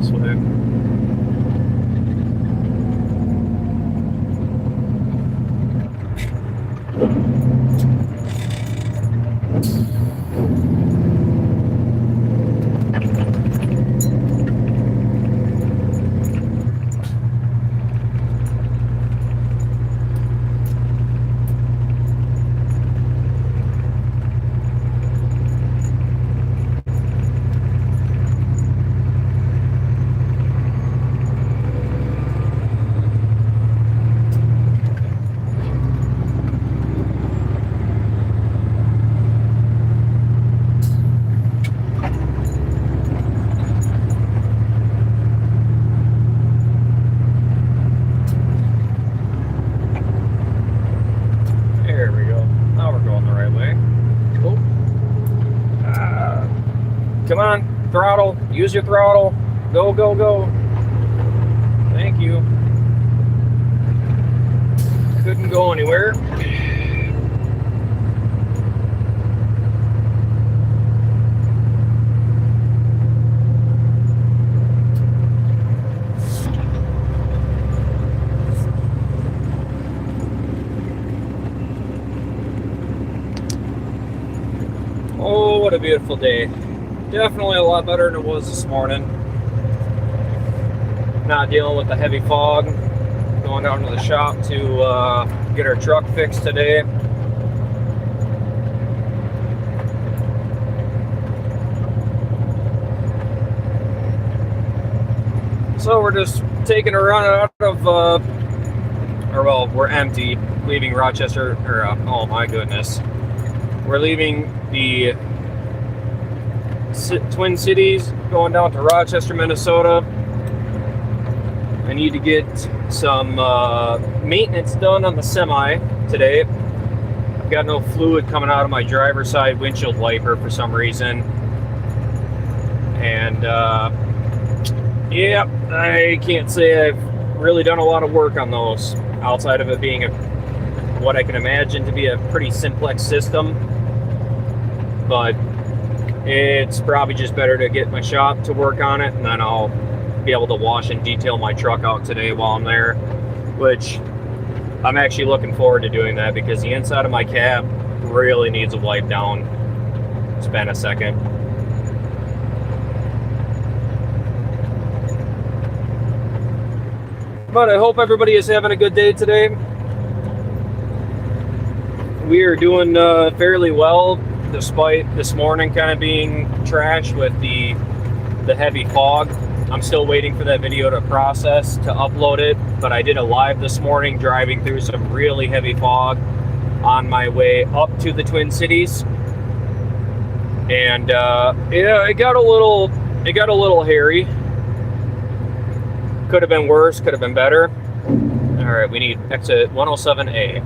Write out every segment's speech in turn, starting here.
this way. Come on, throttle, use your throttle. Go, go, go. Thank you. Couldn't go anywhere. Oh, what a beautiful day. Definitely a lot better than it was this morning. Not dealing with the heavy fog. Going down to the shop to get our truck fixed today. So we're just taking a run out of, well, we're empty, leaving Rochester, oh my goodness. We're leaving the Twin Cities, going down to Rochester, Minnesota. I need to get some maintenance done on the semi today. I've got no fluid coming out of my driver's side windshield wiper for some reason. And yeah, I can't say I've really done a lot of work on those outside of it being what I can imagine to be a pretty simplex system. But it's probably just better to get my shop to work on it, and then I'll be able to wash and detail my truck out today while I'm there, which I'm actually looking forward to doing that because the inside of my cab really needs a wipe down. It's been a second. But I hope everybody is having a good day today. We are doing fairly well, despite this morning kind of being trash with the heavy fog. I'm still waiting for that video to process to upload it, but I did a live this morning driving through some really heavy fog on my way up to the Twin Cities. And yeah, it got a little hairy. Could have been worse, could have been better. All right, we need exit 107A.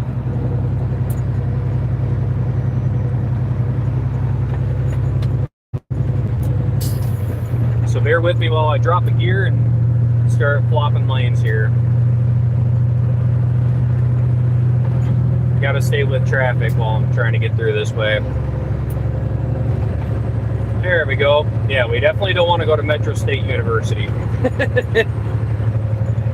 So bear with me while I drop the gear and start flopping lanes here. Gotta stay with traffic while I'm trying to get through this way. There we go. Yeah, we definitely don't want to go to Metro State University.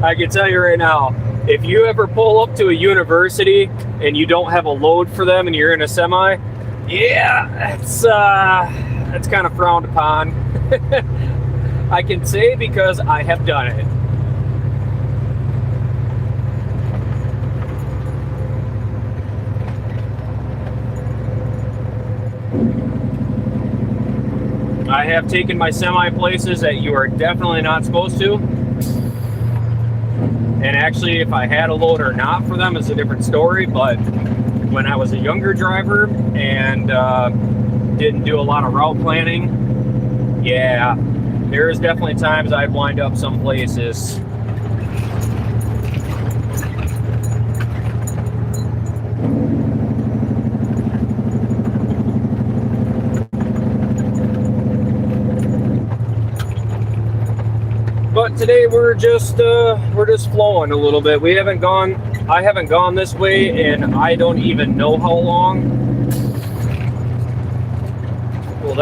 I can tell you right now, if you ever pull up to a university and you don't have a load for them and you're in a semi, yeah, that's kind of frowned upon. I can say because I have done it. I have taken my semi places that you are definitely not supposed to. And actually, if I had a load or not for them is a different story. But when I was a younger driver and didn't do a lot of route planning, yeah, there's definitely times I'd wind up some places. But today we're just flowing a little bit. I haven't gone this way and I don't even know how long. Well,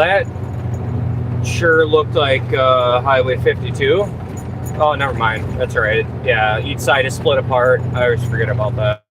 sure looked like Highway 52. Oh, never mind. That's right. Yeah, each side is split apart. I always forget about that.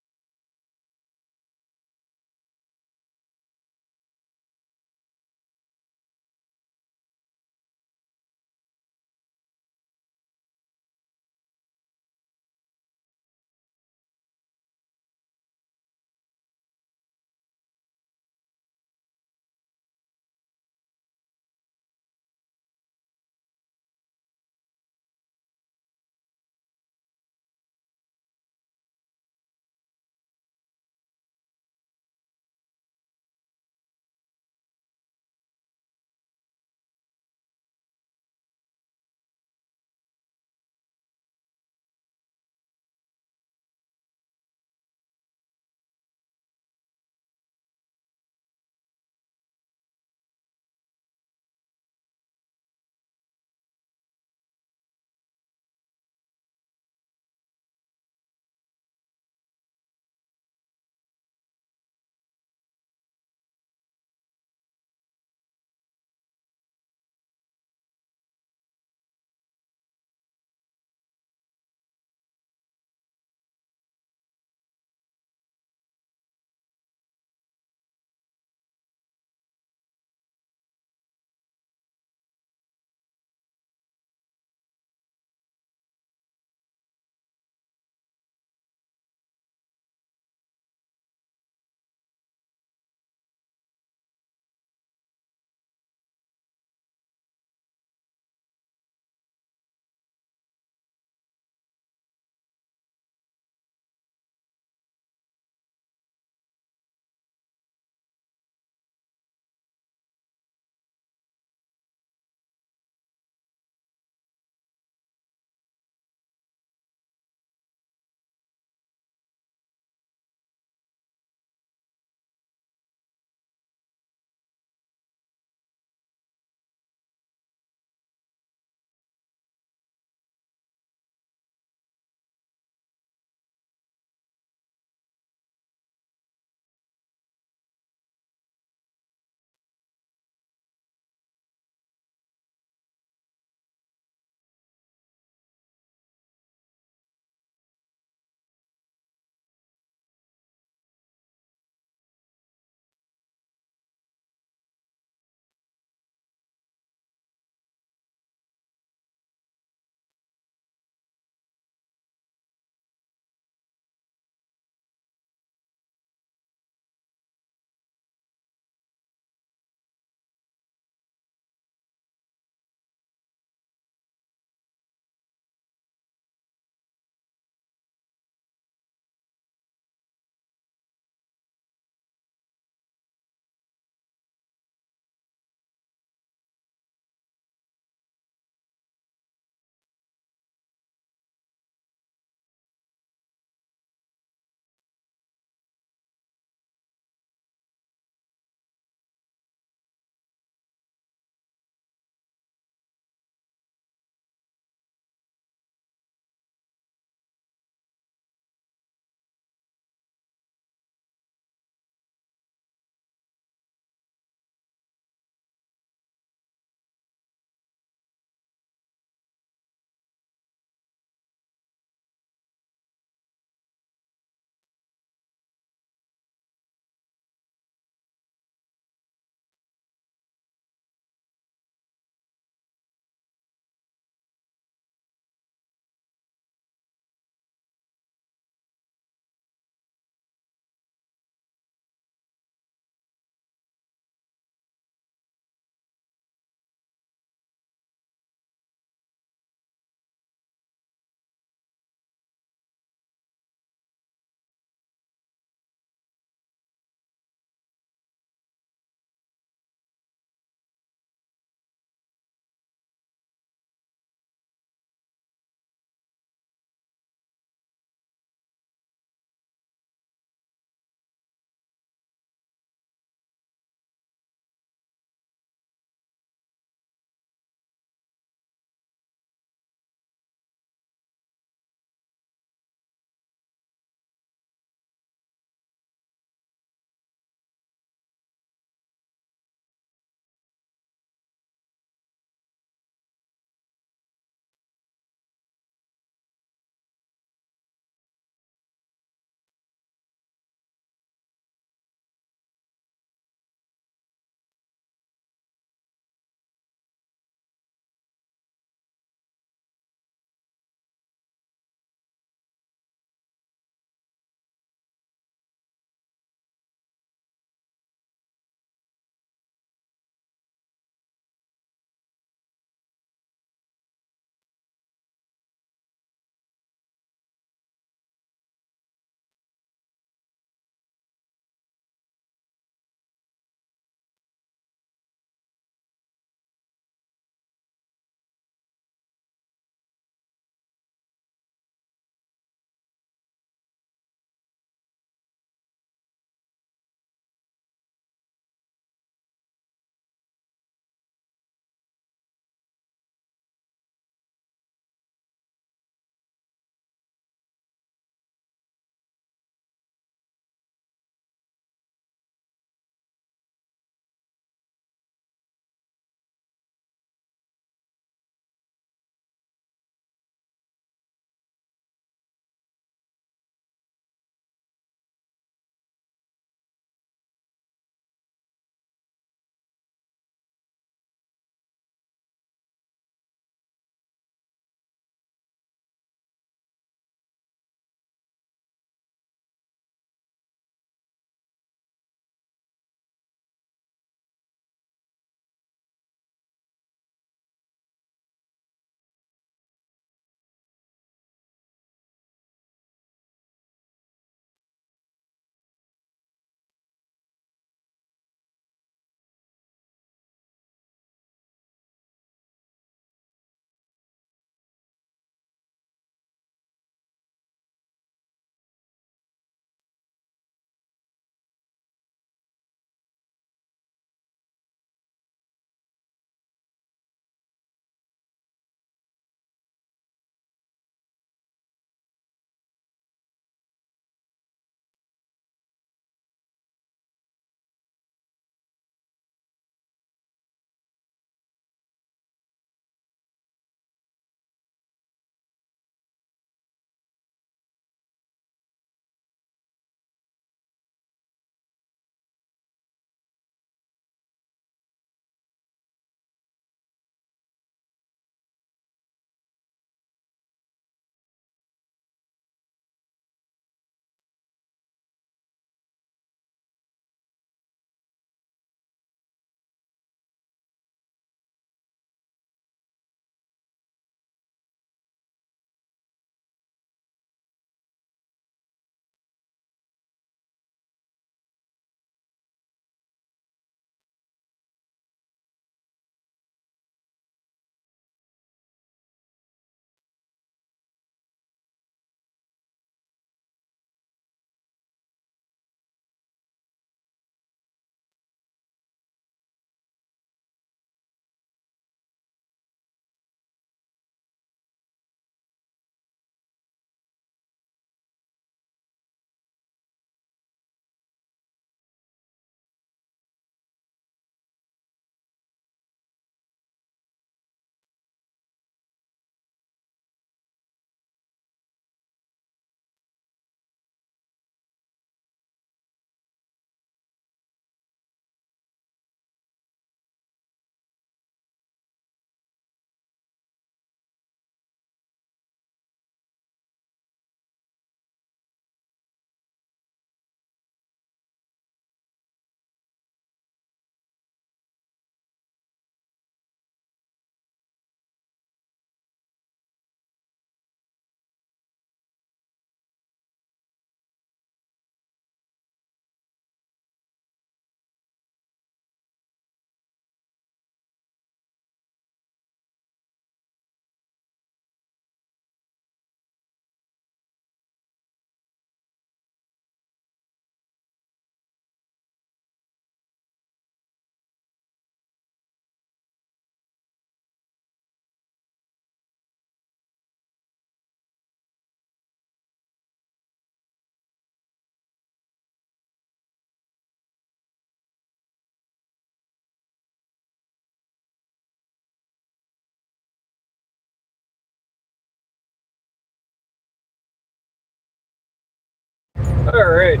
All right.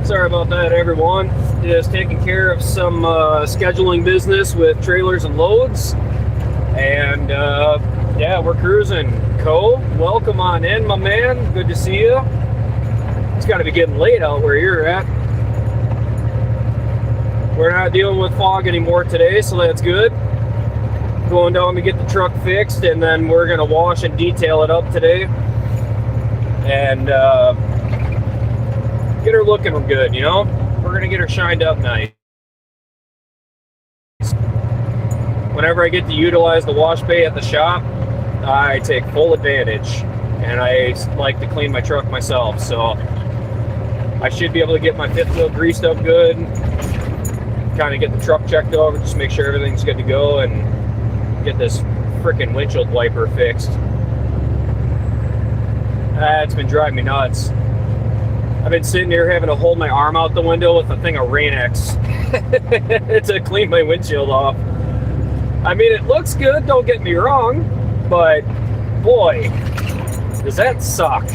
Sorry about that, everyone. Just taking care of some scheduling business with trailers and loads. And yeah, we're cruising. Cole, welcome on in, my man. Good to see you. It's got to be getting late out where you're at. We're not dealing with fog anymore today, so that's good. Going down to get the truck fixed, and then we're going to wash and detail it up today. And get her looking good, you know? We're going to get her shined up nice. Whenever I get to utilize the wash bay at the shop, I take full advantage, and I like to clean my truck myself, so I should be able to get my fifth wheel greased up good, kind of get the truck checked over, just make sure everything's good to go, and get this freaking windshield wiper fixed. It's been driving me nuts. I've been sitting here having to hold my arm out the window with a thing of Rain-X to clean my windshield off. I mean, it looks good, don't get me wrong, but boy, does that suck.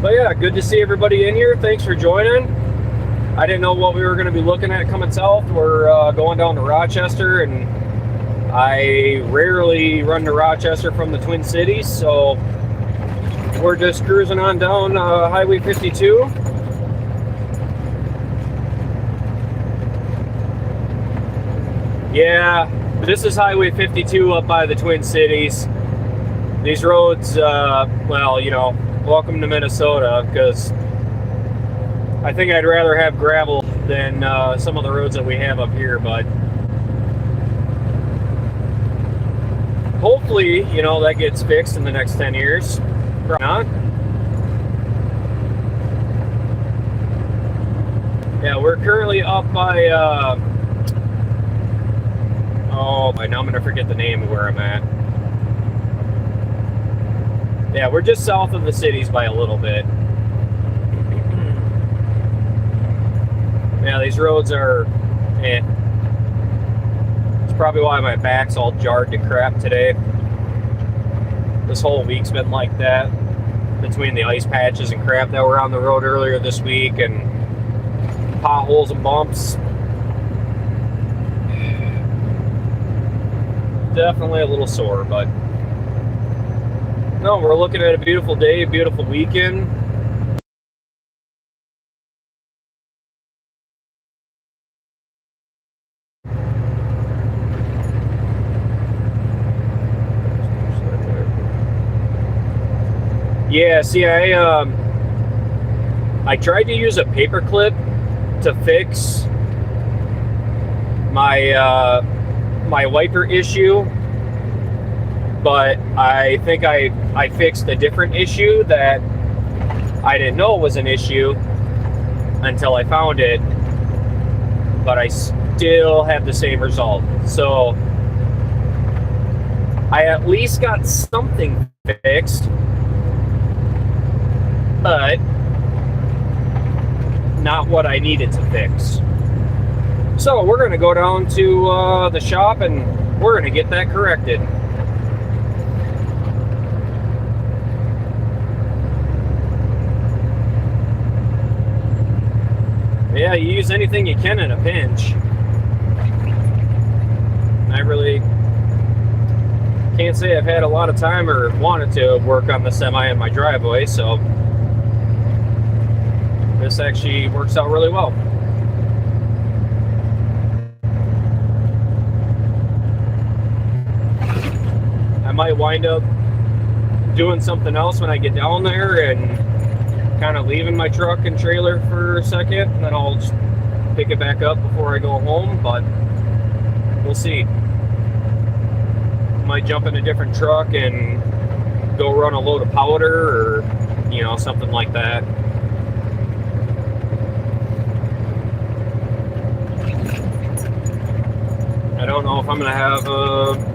But yeah, good to see everybody in here. Thanks for joining. I didn't know what we were going to be looking at coming south. We're going down to Rochester, and I rarely run to Rochester from the Twin Cities, so we're just cruising on down Highway 52. Yeah, this is Highway 52 up by the Twin Cities. These roads, well, you know, welcome to Minnesota, because I think I'd rather have gravel than some of the roads that we have up here, but hopefully, you know, that gets fixed in the next 10 years. Probably not. Yeah, we're currently up by, oh, now I'm going to forget the name of where I'm at. Yeah, we're just south of the cities by a little bit. Yeah, these roads are, eh. It's probably why my back's all jarred to crap today. This whole week's been like that, between the ice patches and crap that were on the road earlier this week, and potholes and bumps. Definitely a little sore, but no, we're looking at a beautiful day, a beautiful weekend. Yeah, see, I tried to use a paper clip to fix my my wiper issue, but I think I fixed a different issue that I didn't know was an issue until I found it, but I still have the same result. So I at least got something fixed, but not what I needed to fix. So we're going to go down to the shop, and we're going to get that corrected. Yeah, you use anything you can in a pinch. I really can't say I've had a lot of time or wanted to work on the semi in my driveway, so this actually works out really well. I might wind up doing something else when I get down there and kind of leaving my truck and trailer for a second, and then I'll just pick it back up before I go home, but we'll see. Might jump in a different truck and go run a load of powder, or, you know, something like that. I don't know if I'm gonna have a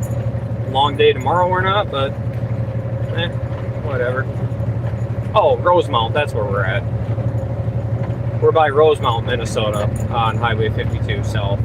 long day tomorrow or not, but whatever. Oh, Rosemount, that's where we're at. We're by Rosemount, Minnesota, on Highway 52 South.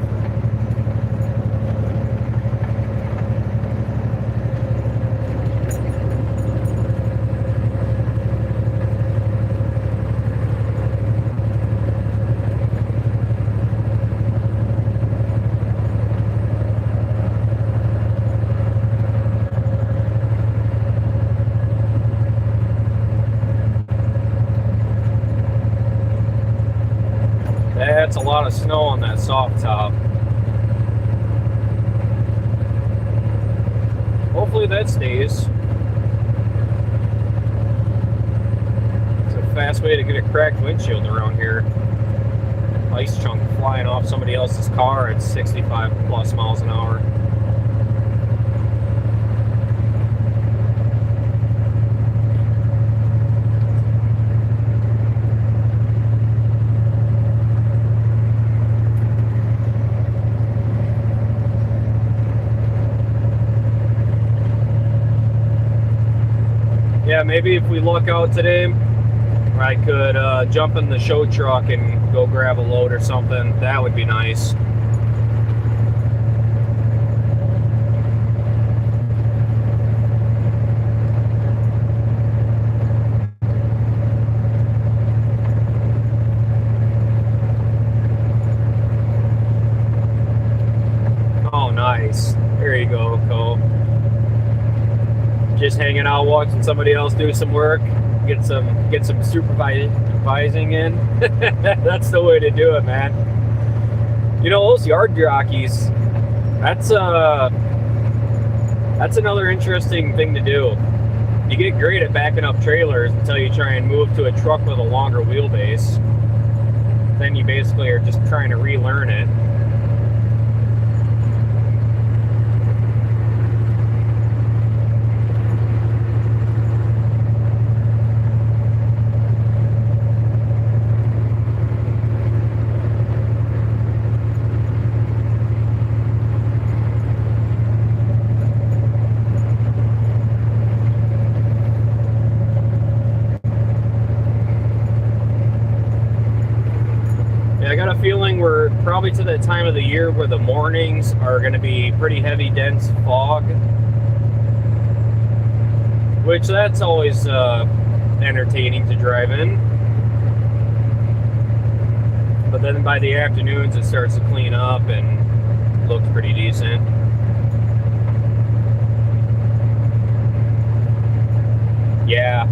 lot of snow on that soft top. Hopefully that stays. It's a fast way to get a cracked windshield around here. Ice chunk flying off somebody else's car at 65 plus miles an hour. Yeah, maybe if we luck out today, I could jump in the show truck and go grab a load or something. That would be nice. Oh, nice. There you go, Cole. Just hanging out, watching somebody else do some work. Get some supervising in. That's the way to do it, man. You know, those yard jockeys, that's another interesting thing to do. You get great at backing up trailers until you try and move to a truck with a longer wheelbase. Then you basically are just trying to relearn it. I got a feeling we're probably to that time of the year where the mornings are going to be pretty heavy, dense fog, which that's always entertaining to drive in. But then by the afternoons it starts to clean up and looks pretty decent. Yeah,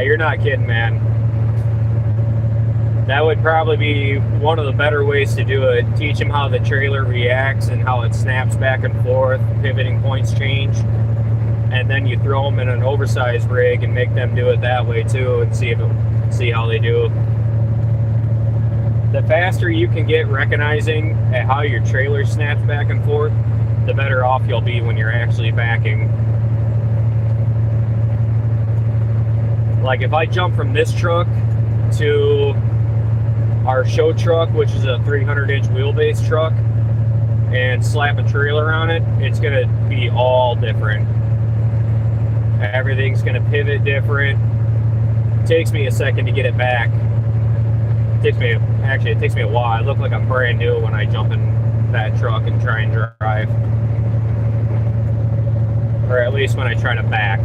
you're not kidding, man. That would probably be one of the better ways to do it. Teach them how the trailer reacts and how it snaps back and forth, pivoting points change. And then you throw them in an oversized rig and make them do it that way too and see how they do. The faster you can get recognizing at how your trailer snaps back and forth, the better off you'll be when you're actually backing. Like if I jump from this truck to our show truck, which is a 300-inch wheelbase truck, and slap a trailer on it, it's going to be all different. Everything's going to pivot different. It takes me a second to get it back. It takes me a while. I look like I'm brand new when I jump in that truck and try and drive. Or at least when I try to back.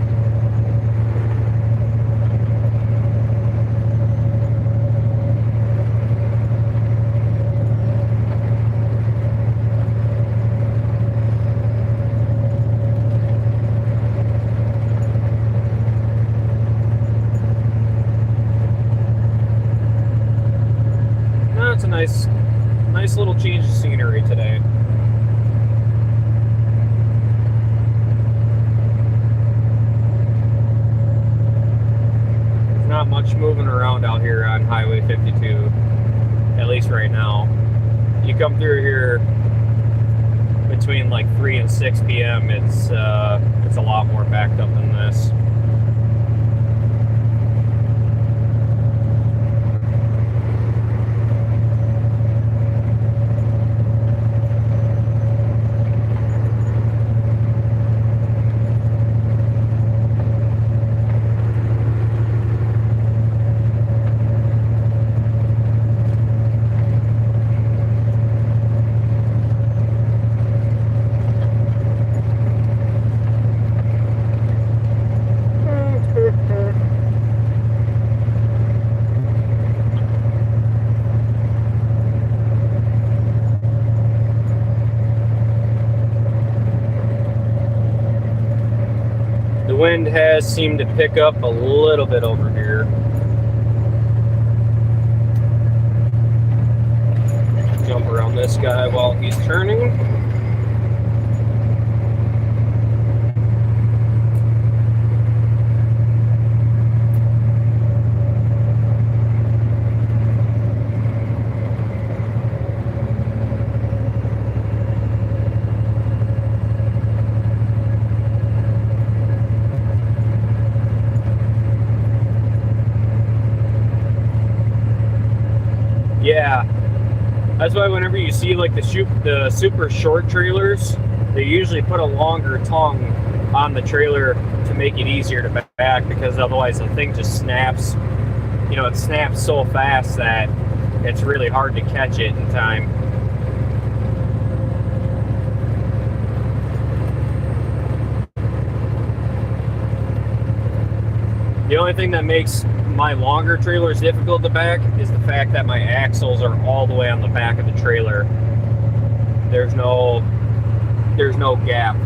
It's a nice little change of scenery today. There's not much moving around out here on Highway 52, at least right now. You come through here between like 3 and 6 p.m. It's a lot more backed up than this. The wind has seemed to pick up a little bit over here. jump around this guy while he's turning. Yeah, that's why whenever you see like the super short trailers, they usually put a longer tongue on the trailer to make it easier to back, because otherwise the thing just snaps. You know, it snaps so fast that it's really hard to catch it in time. The only thing that makes my longer trailers difficult to back is the fact that my axles are all the way on the back of the trailer. There's no gap.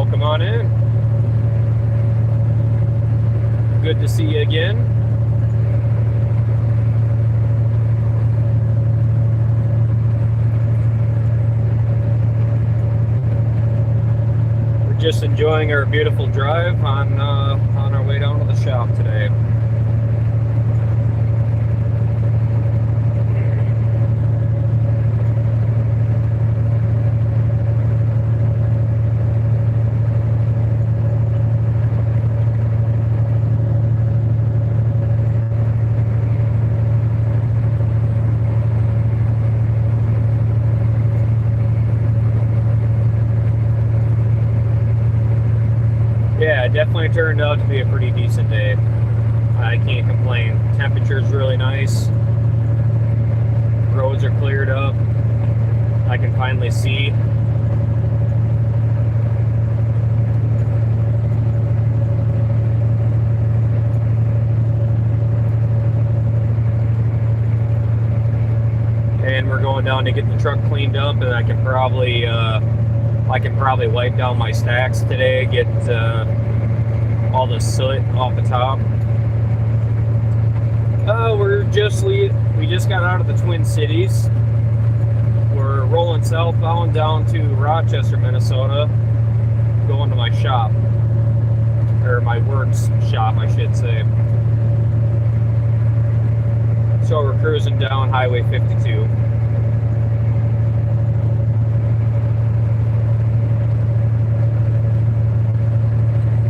Come on in. Good to see you again. We're just enjoying our beautiful drive on our way down to the shop today. Yeah, it definitely turned out to be a pretty decent day. I can't complain. Temperature's really nice. Roads are cleared up. I can finally see. And we're going down to get the truck cleaned up, and I can probably wipe down my stacks today, get all the soot off the top. We just got out of the Twin Cities. We're rolling southbound down to Rochester, Minnesota, going to my shop, or my works shop, I should say. So we're cruising down Highway 52.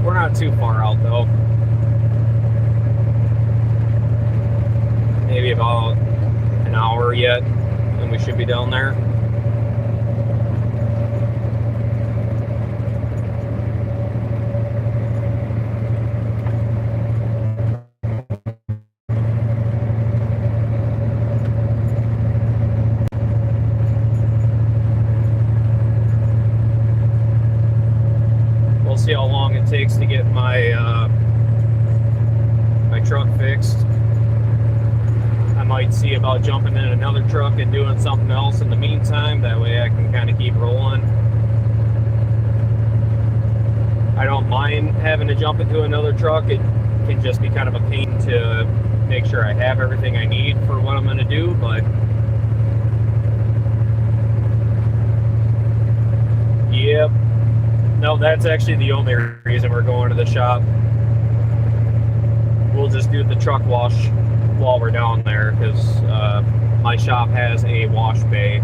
We're not too far out though. Maybe about an hour yet, and we should be down there. We'll see how long it takes to get my my truck fixed. I might see about jumping in another truck and doing something else in the meantime. That way I can kind of keep rolling. I don't mind having to jump into another truck. It can just be kind of a pain to make sure I have everything I need for what I'm going to do, but yep. No, that's actually the only reason we're going to the shop. We'll just do the truck wash while we're down there, because my shop has a wash bay.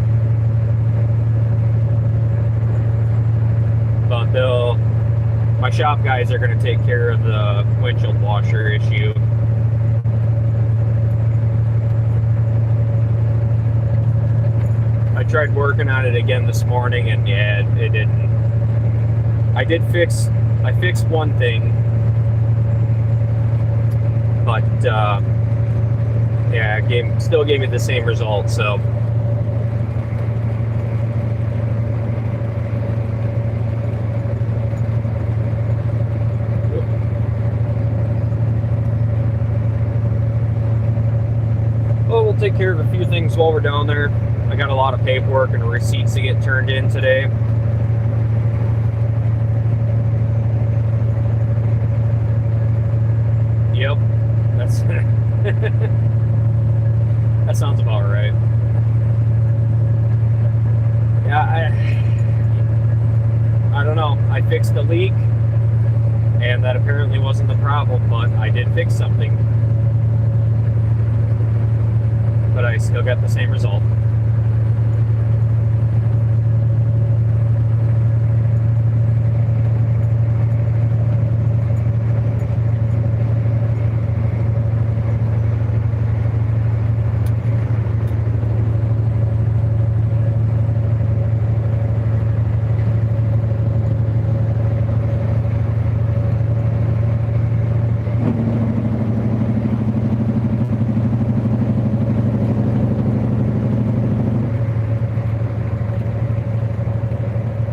But my shop guys are going to take care of the windshield washer issue. I tried working on it again this morning, and yeah, it didn't I fixed one thing, but yeah, still gave me the same result. So well, we'll take care of a few things while we're down there. I got a lot of paperwork and receipts to get turned in today. Yep, that's that sounds about right. Yeah, I don't know. I fixed the leak, and that apparently wasn't the problem, but I did fix something. But I still got the same result.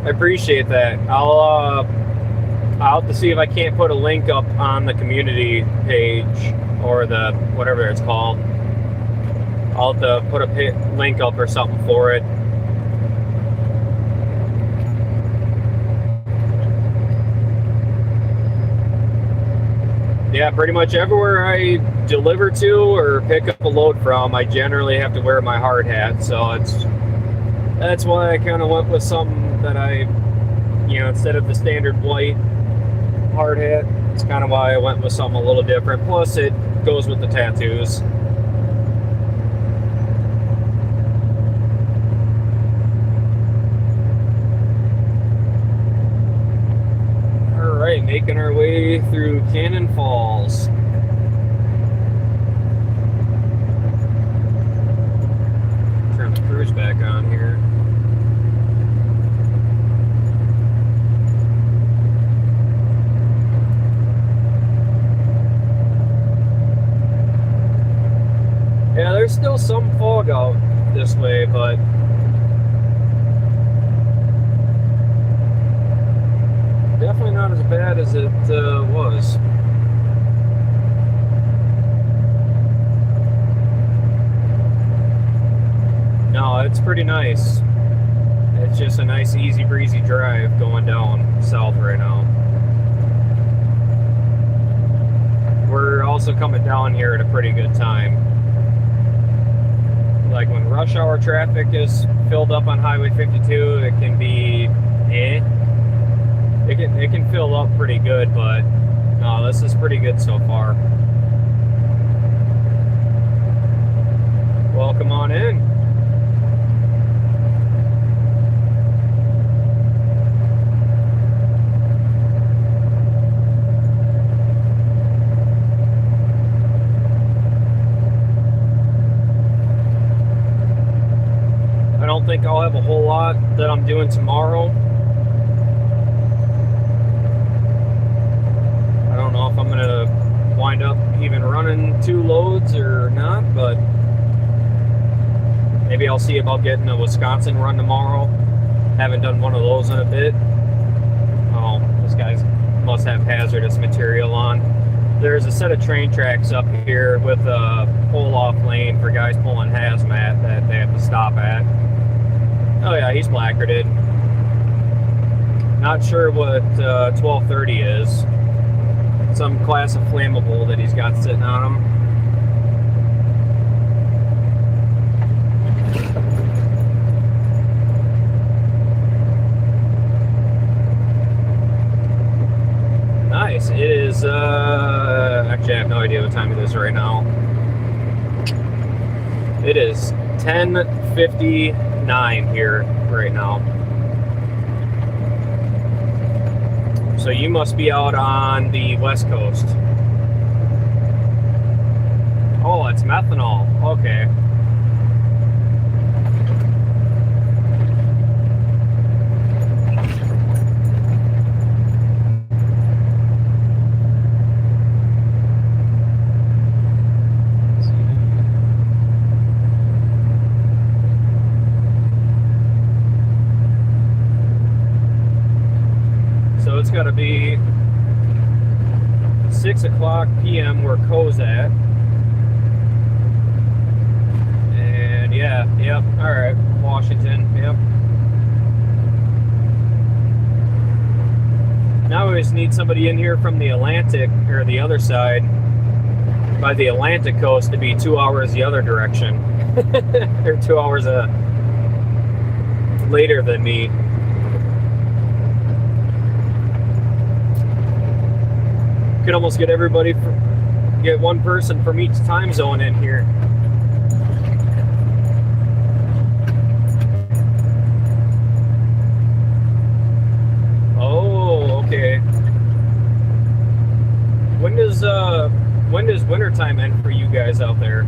I appreciate that. I'll have to see if I can't put a link up on the community page or the whatever it's called. I'll have to put a link up or something for it. Yeah, pretty much everywhere I deliver to or pick up a load from, I generally have to wear my hard hat. So that's why I kind of went with something that instead of the standard white hard hat, it's kind of why I went with something a little different. Plus, it goes with the tattoos. All right, making our way through Cannon Falls. Turn the cruise back on here. Yeah, there's still some fog out this way, but definitely not as bad as it was. No, it's pretty nice. It's just a nice, easy breezy drive going down south right now. We're also coming down here at a pretty good time. Like when rush hour traffic is filled up on Highway 52, it can be it can fill up pretty good, but no, this is pretty good so far. Welcome on in. I don't think I'll have a whole lot that I'm doing tomorrow. I don't know if I'm gonna wind up even running 2 loads or not, but maybe I'll see about getting a Wisconsin run tomorrow. Haven't done one of those in a bit. Oh, those guys must have hazardous material on. There's a set of train tracks up here with a pull-off lane for guys pulling hazmat that they have to stop at. Oh yeah, he's placarded. Not sure what 1230 is. Some class of flammable that he's got sitting on him. Nice. It is, actually I have no idea what time it is right now. It is 10:59 here right now. So you must be out on the West Coast. Oh, it's methanol. Okay. got to be 6 o'clock p.m. where Co's at. And yeah, yep, all right, Washington, yep. Now we just need somebody in here from the Atlantic, or the other side, by the Atlantic coast, to be 2 hours the other direction. They're 2 hours later than me. Could almost get everybody, get one person from each time zone in here. Oh, okay. When does wintertime end for you guys out there?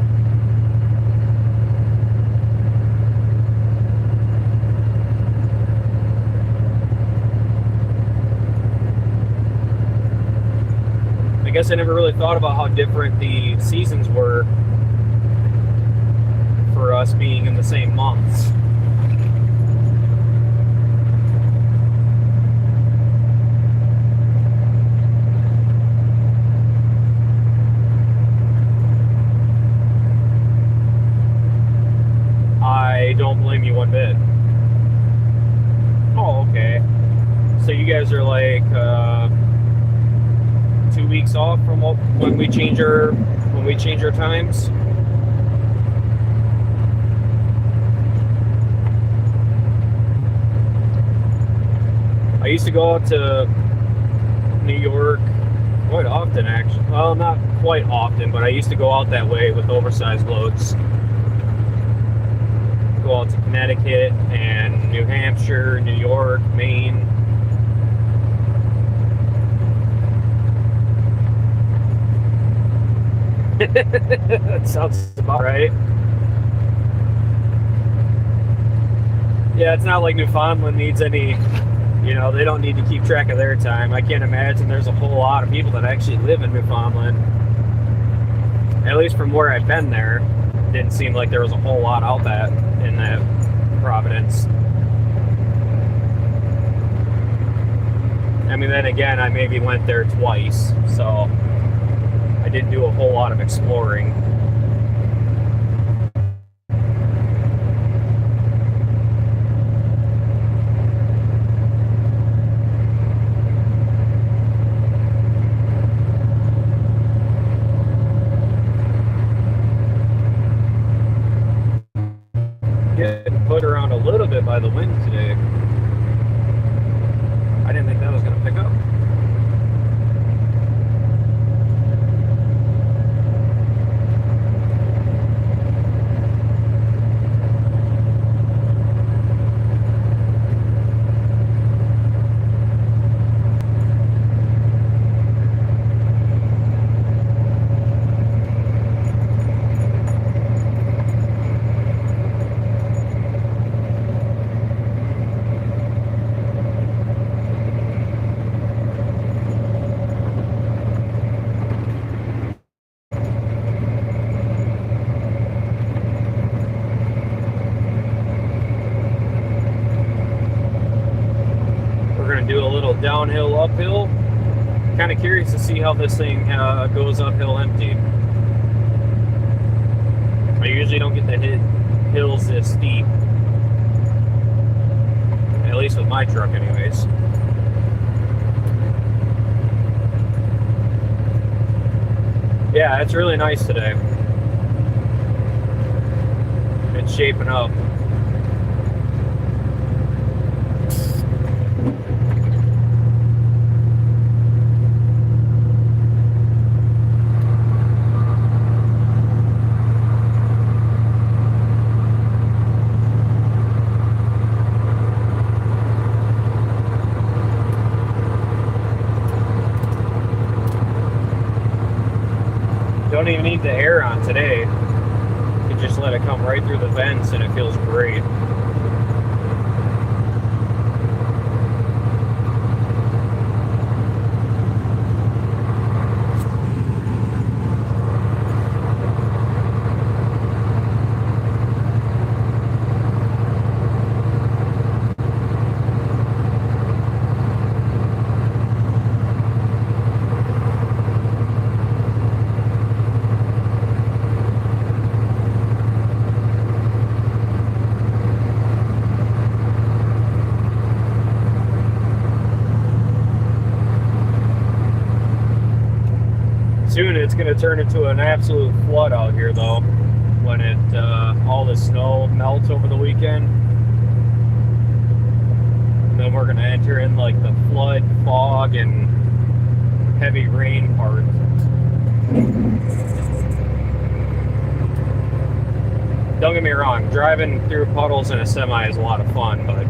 I guess I never really thought about how different the seasons were for us being in the same months. I don't blame you one bit. Oh, okay. So you guys are like 2 weeks off from when we change our times. I used to go out to New York quite often, actually. Well, not quite often, but I used to go out that way with oversized loads. Go out to Connecticut and New Hampshire, New York, Maine. That sounds about right. Yeah, it's not like Newfoundland needs any, they don't need to keep track of their time. I can't imagine there's a whole lot of people that actually live in Newfoundland. At least from where I've been there, didn't seem like there was a whole lot out in that Providence. I mean, then again, I maybe went there twice, so I didn't do a whole lot of exploring. Getting put around a little bit by the wind today. I didn't think that was going to pick up. Do a little downhill, uphill. Kind of curious to see how this thing goes uphill empty. I usually don't get to hit hills this steep, at least with my truck anyways. Yeah, it's really nice today. It's shaping up. Don't even need the air on today. You can just let it come right through the vents and it feels great. Soon it's going to turn into an absolute flood out here, though, when all the snow melts over the weekend. And then we're going to enter in like the flood, fog, and heavy rain part. Don't get me wrong, driving through puddles in a semi is a lot of fun, but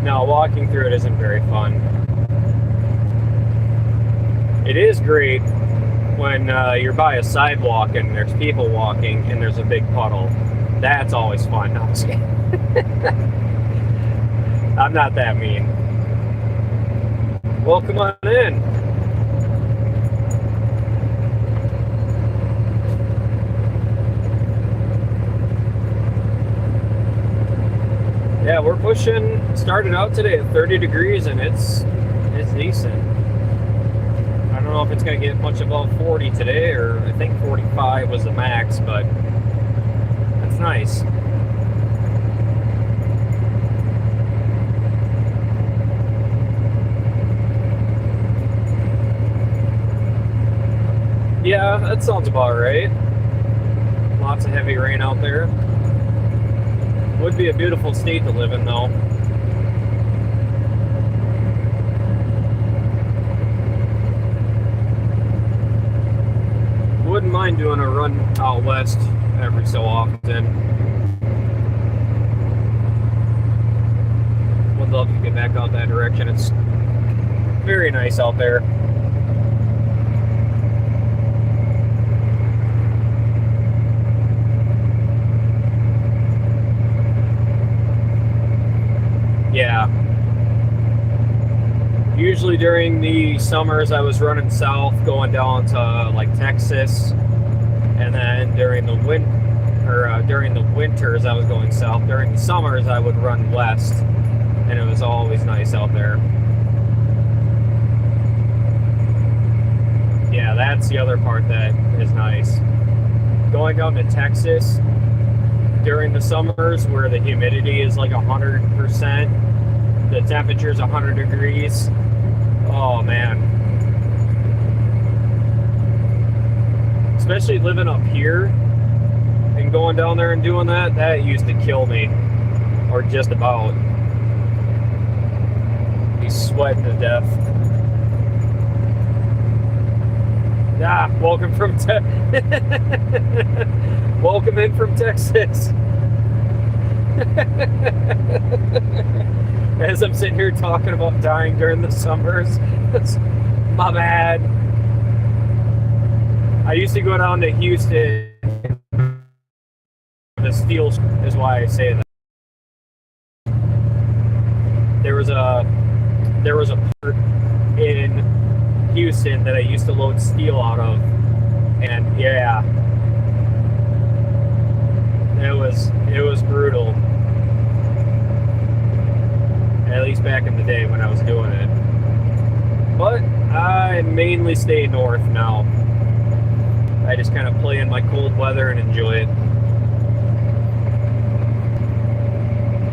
no, walking through it isn't very fun. It is great when you're by a sidewalk and there's people walking and there's a big puddle. That's always fun. No, I'm just kidding. I'm not that mean. Well, come on in. Yeah, we're pushing, started out today at 30 degrees and it's decent. I don't know if it's going to get much above 40 today, or I think 45 was the max, but that's nice. Yeah, that sounds about right. Lots of heavy rain out there. Would be a beautiful state to live in, though. Wouldn't mind doing a run out west every so often. Would love to get back out that direction. It's very nice out there. Yeah. Usually during the summers I was running south, going down to like Texas, and then during the winters I was going south. During the summers I would run west, and it was always nice out there. Yeah, that's the other part that is nice. Going down to Texas during the summers where the humidity is like 100%, the temperature's 100 degrees. Oh man. Especially living up here and going down there and doing that, that used to kill me. Or just about. Be sweating to death. Ah, welcome in from Texas. As I'm sitting here talking about dying during the summers. My bad. I used to go down to Houston. The steel is why I say that. There was a part in Houston that I used to load steel out of, and yeah, it was brutal. At least back in the day when I was doing it. But I mainly stay north now. I just kind of play in my cold weather and enjoy it.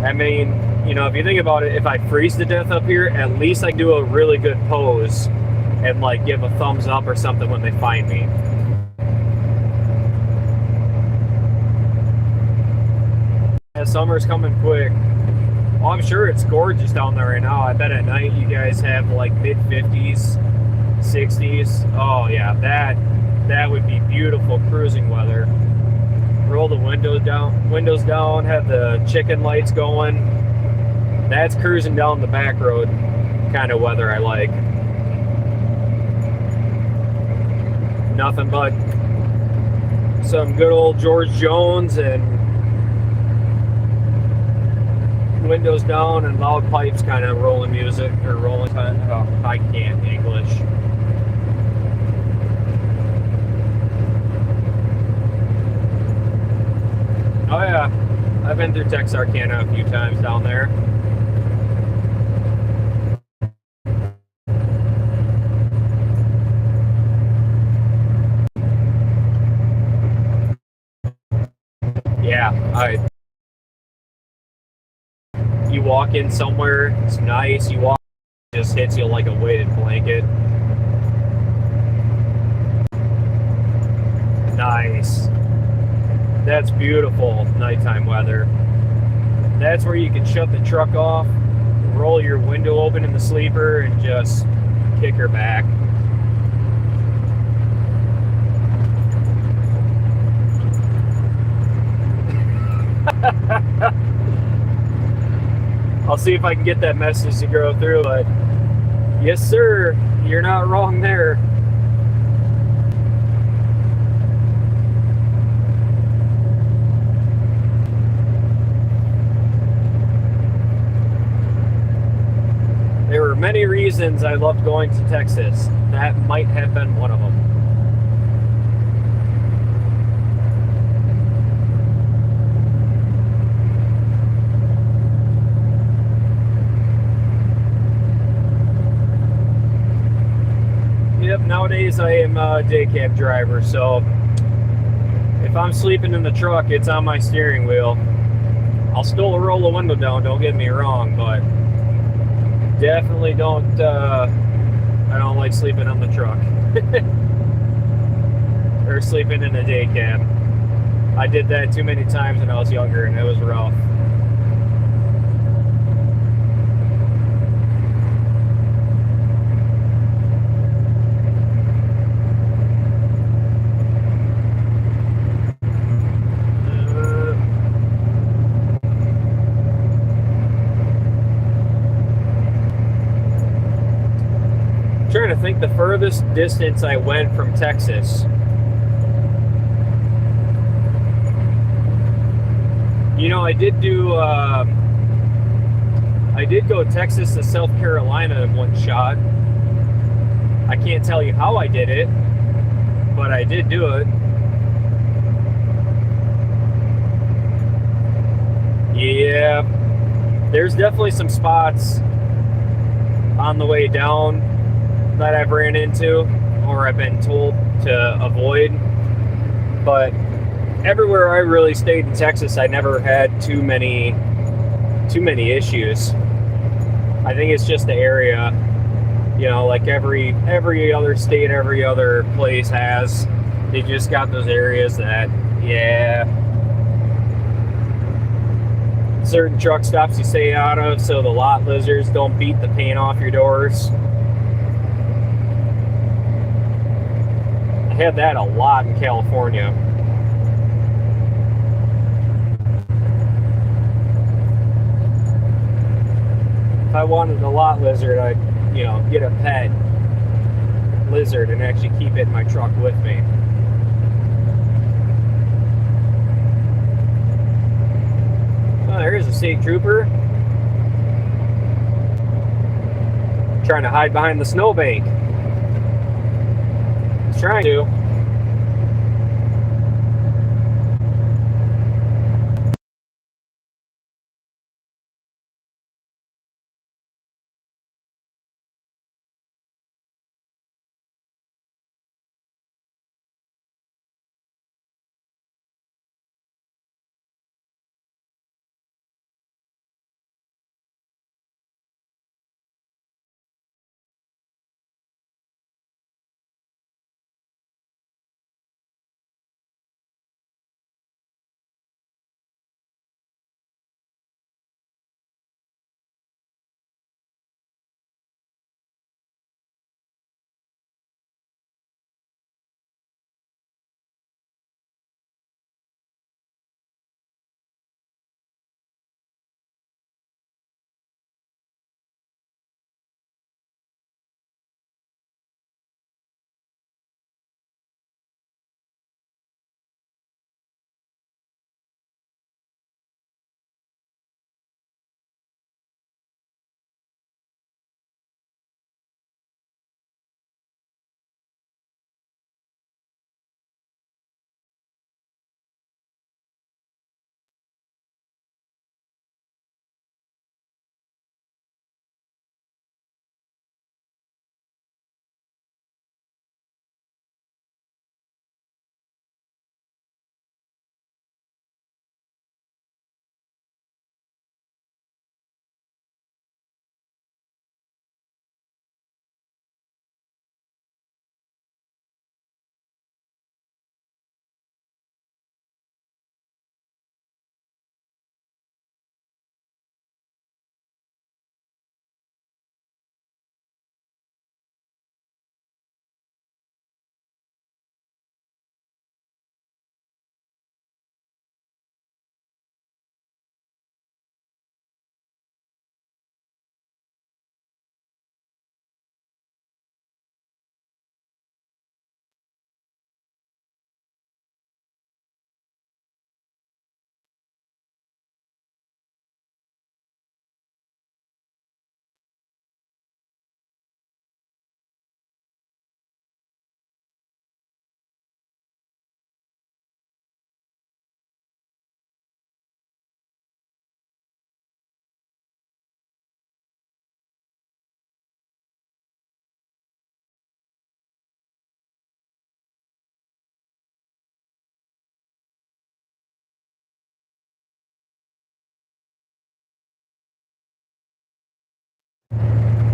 I mean, you know, if you think about it, if I freeze to death up here, at least I do a really good pose and like give a thumbs up or something when they find me. Yeah, summer's coming quick. Well, I'm sure it's gorgeous down there right now. I bet at night you guys have like mid 50s, 60s. Oh yeah, that would be beautiful cruising weather. Roll the windows down, have the chicken lights going. That's cruising down the back road kind of weather I like. Nothing but some good old George Jones and windows down and loud pipes kind of rolling music or rolling. Oh, I can't English. Oh yeah, I've been through Texarkana a few times down there. Yeah, I. You walk in somewhere, it's nice. You walk, it just hits you like a weighted blanket. Nice. That's beautiful nighttime weather. That's where you can shut the truck off, roll your window open in the sleeper, and just kick her back. I'll see if I can get that message to go through, but yes, sir, you're not wrong there. There were many reasons I loved going to Texas. That might have been one of them. Yep, nowadays I am a day cab driver, so if I'm sleeping in the truck, it's on my steering wheel. I'll still roll the window down, don't get me wrong, but definitely don't, I don't like sleeping on the truck. Or sleeping in a day cab. I did that too many times when I was younger, and it was rough. Trying to think the furthest distance I went from Texas. You know, I did go Texas to South Carolina in one shot. I can't tell you how I did it, but I did do it. Yeah, there's definitely some spots on the way down that I've ran into or I've been told to avoid. But everywhere I really stayed in Texas, I never had too many issues. I think it's just the area, you know, like every other state, every other place has. They just got those areas that, yeah, certain truck stops you stay out of so the lot lizards don't beat the paint off your doors. I had that a lot in California. If I wanted a lot lizard, I'd, you know, get a pet lizard and actually keep it in my truck with me. Oh, there's a state trooper trying to hide behind the snowbank. He's trying to.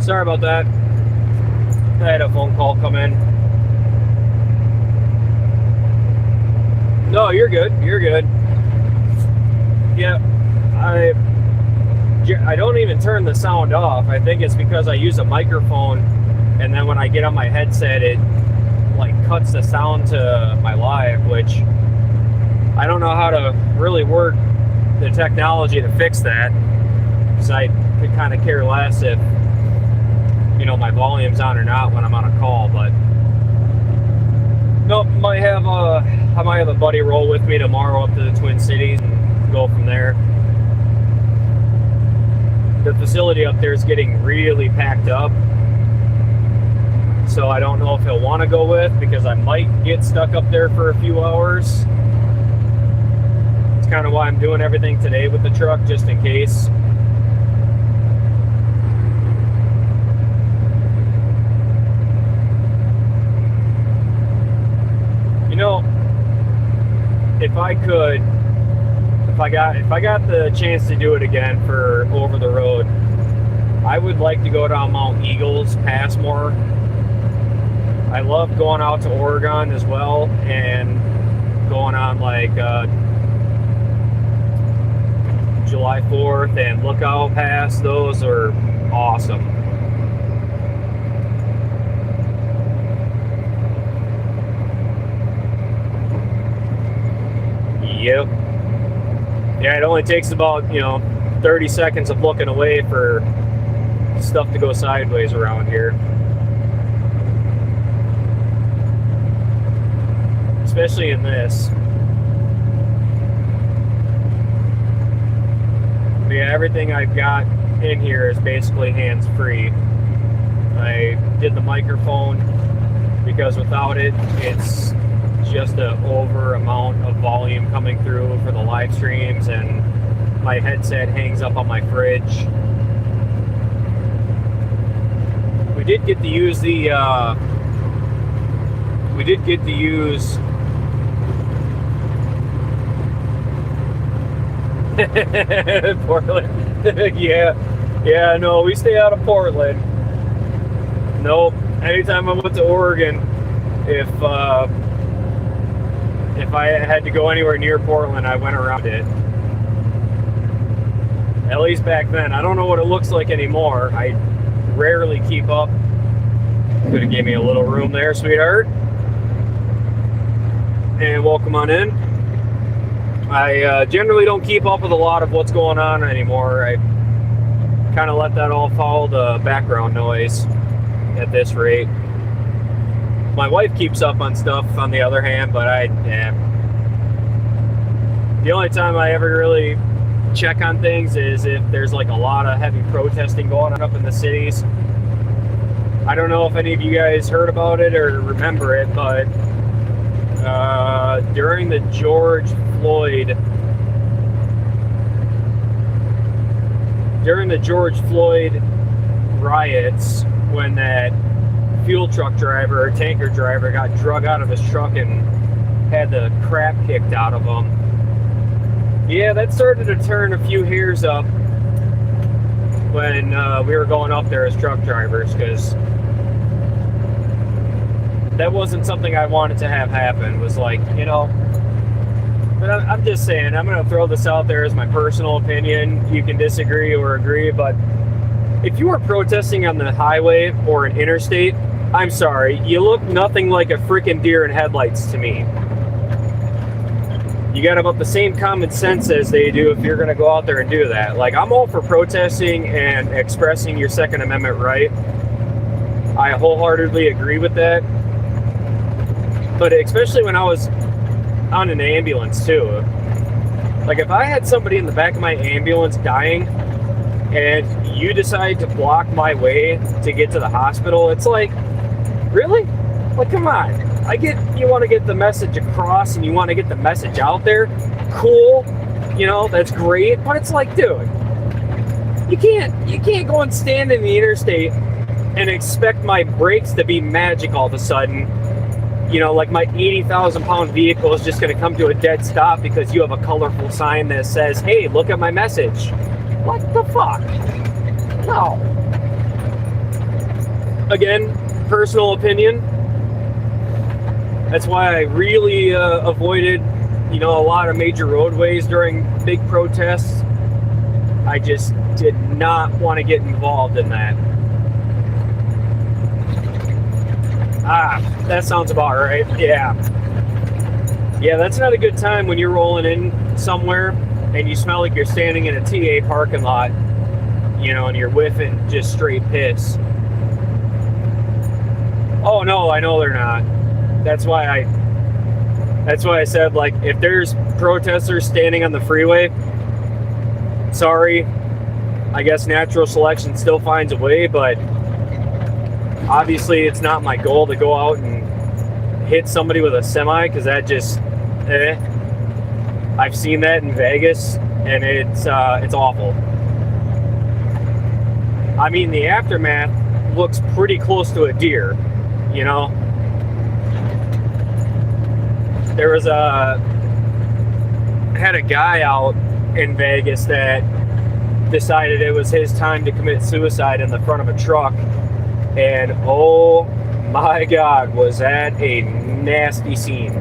Sorry about that. I had a phone call come in. No, you're good. You're good. Yeah, I don't even turn the sound off. I think it's because I use a microphone, and then when I get on my headset, it like cuts the sound to my live, which I don't know how to really work the technology to fix that, because I could kind of care less if, you know, my volume's on or not when I'm on a call. But nope, I might have a buddy roll with me tomorrow up to the Twin Cities and go from there. The facility up there is getting really packed up, so I don't know if he'll want to go with, because I might get stuck up there for a few hours. It's kind of why I'm doing everything today with the truck, just in case. You know, if I got the chance to do it again for over the road, I would like to go down Mount Eagles Pass more. I love going out to Oregon as well, and going on like July 4th and Lookout Pass. Those are awesome. Yep. Yeah, it only takes about, 30 seconds of looking away for stuff to go sideways around here. Especially in this. But yeah, everything I've got in here is basically hands-free. I did the microphone because without it, it's just an over amount of volume coming through for the live streams, and my headset hangs up on my fridge. We did get to use Portland. yeah, no, we stay out of Portland. Nope. Anytime I went to Oregon, if I had to go anywhere near Portland, I went around it. At least back then. I don't know what it looks like anymore. I rarely keep up. Could have gave me a little room there, sweetheart. And welcome on in. I generally don't keep up with a lot of what's going on anymore. I kind of let that all follow the background noise at this rate. My wife keeps up on stuff, on the other hand, but the only time I ever really check on things is if there's like a lot of heavy protesting going on up in the cities. I don't know if any of you guys heard about it or remember it, but during the George Floyd riots, when that fuel truck driver or tanker driver got drug out of his truck and had the crap kicked out of him. Yeah, that started to turn a few hairs up when we were going up there as truck drivers, because that wasn't something I wanted to have happen. It was like, but I'm just saying, I'm going to throw this out there as my personal opinion. You can disagree or agree, but if you were protesting on the highway or an interstate, I'm sorry, you look nothing like a freaking deer in headlights to me. You got about the same common sense as they do if you're going to go out there and do that. Like, I'm all for protesting and expressing your Second Amendment right. I wholeheartedly agree with that. But especially when I was on an ambulance too. Like, if I had somebody in the back of my ambulance dying and you decide to block my way to get to the hospital, it's like, really? Like, come on. I get you want to get the message across and you want to get the message out there. Cool. That's great. But it's like, dude, you can't go and stand in the interstate and expect my brakes to be magic all of a sudden. Like my 80,000 pound vehicle is just going to come to a dead stop because you have a colorful sign that says, hey, look at my message. What the fuck? No. Again, personal opinion. That's why I really avoided, a lot of major roadways during big protests. I just did not want to get involved in that. That sounds about right. Yeah, that's not a good time when you're rolling in somewhere and you smell like you're standing in a TA parking lot, and you're whiffing just straight piss. Oh no, I know they're not. That's why I said, like, if there's protesters standing on the freeway, sorry, I guess natural selection still finds a way, but obviously it's not my goal to go out and hit somebody with a semi, because that just, I've seen that in Vegas, and it's awful. I mean, the aftermath looks pretty close to a deer, There was had a guy out in Vegas that decided it was his time to commit suicide in the front of a truck, and oh my God, was that a nasty scene.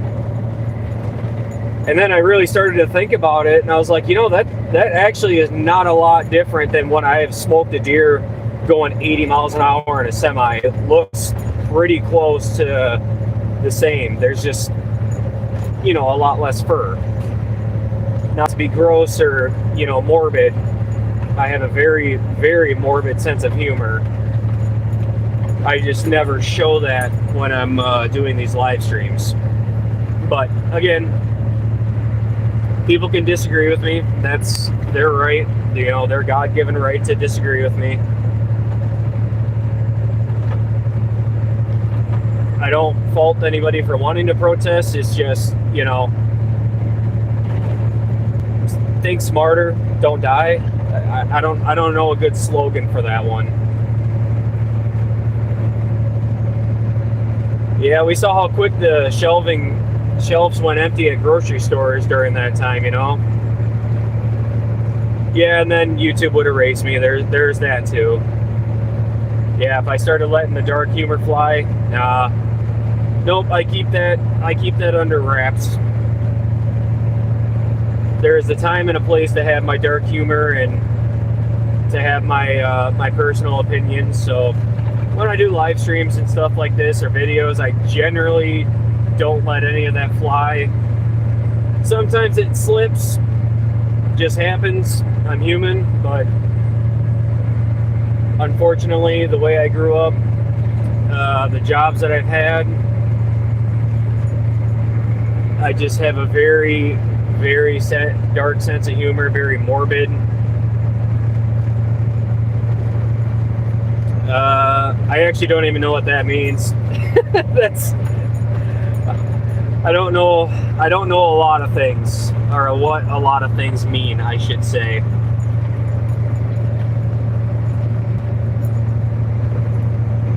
And then I really started to think about it, and I was like, that actually is not a lot different than when I have smoked a deer going 80 miles an hour in a semi. It looks pretty close to the same. There's just, a lot less fur. Not to be gross or, morbid, I have a very, very morbid sense of humor. I just never show that when I'm doing these live streams. But again, people can disagree with me. That's their right, their God-given right to disagree with me. I don't fault anybody for wanting to protest. It's just, think smarter, don't die. I don't know a good slogan for that one. Yeah, we saw how quick the shelves went empty at grocery stores during that time, Yeah, and then YouTube would erase me. There's that too. Yeah, if I started letting the dark humor fly, nah. Nope, I keep that under wraps. There is a time and a place to have my dark humor and to have my personal opinions. So when I do live streams and stuff like this or videos, I generally don't let any of that fly. Sometimes it slips, just happens. I'm human, but unfortunately, the way I grew up, the jobs that I've had, I just have a very, very dark sense of humor, very morbid. I actually don't even know what that means. I don't know a lot of things, or what a lot of things mean, I should say.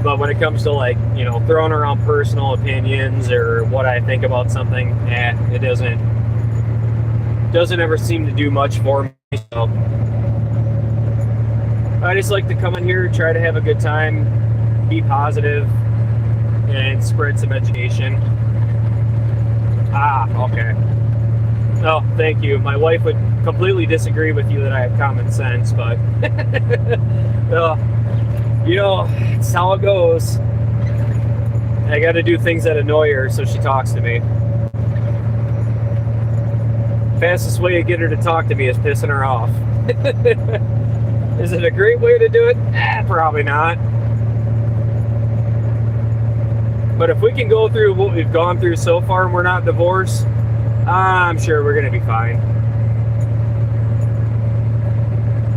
But when it comes to, like, throwing around personal opinions or what I think about something, it doesn't ever seem to do much for me. So I just like to come in here, try to have a good time, be positive, and spread some education. Okay. Oh, thank you. My wife would completely disagree with you that I have common sense, but it's how it goes. I got to do things that annoy her so she talks to me. Fastest way to get her to talk to me is pissing her off. Is it a great way to do it? Probably not. But if we can go through what we've gone through so far and we're not divorced, I'm sure we're going to be fine.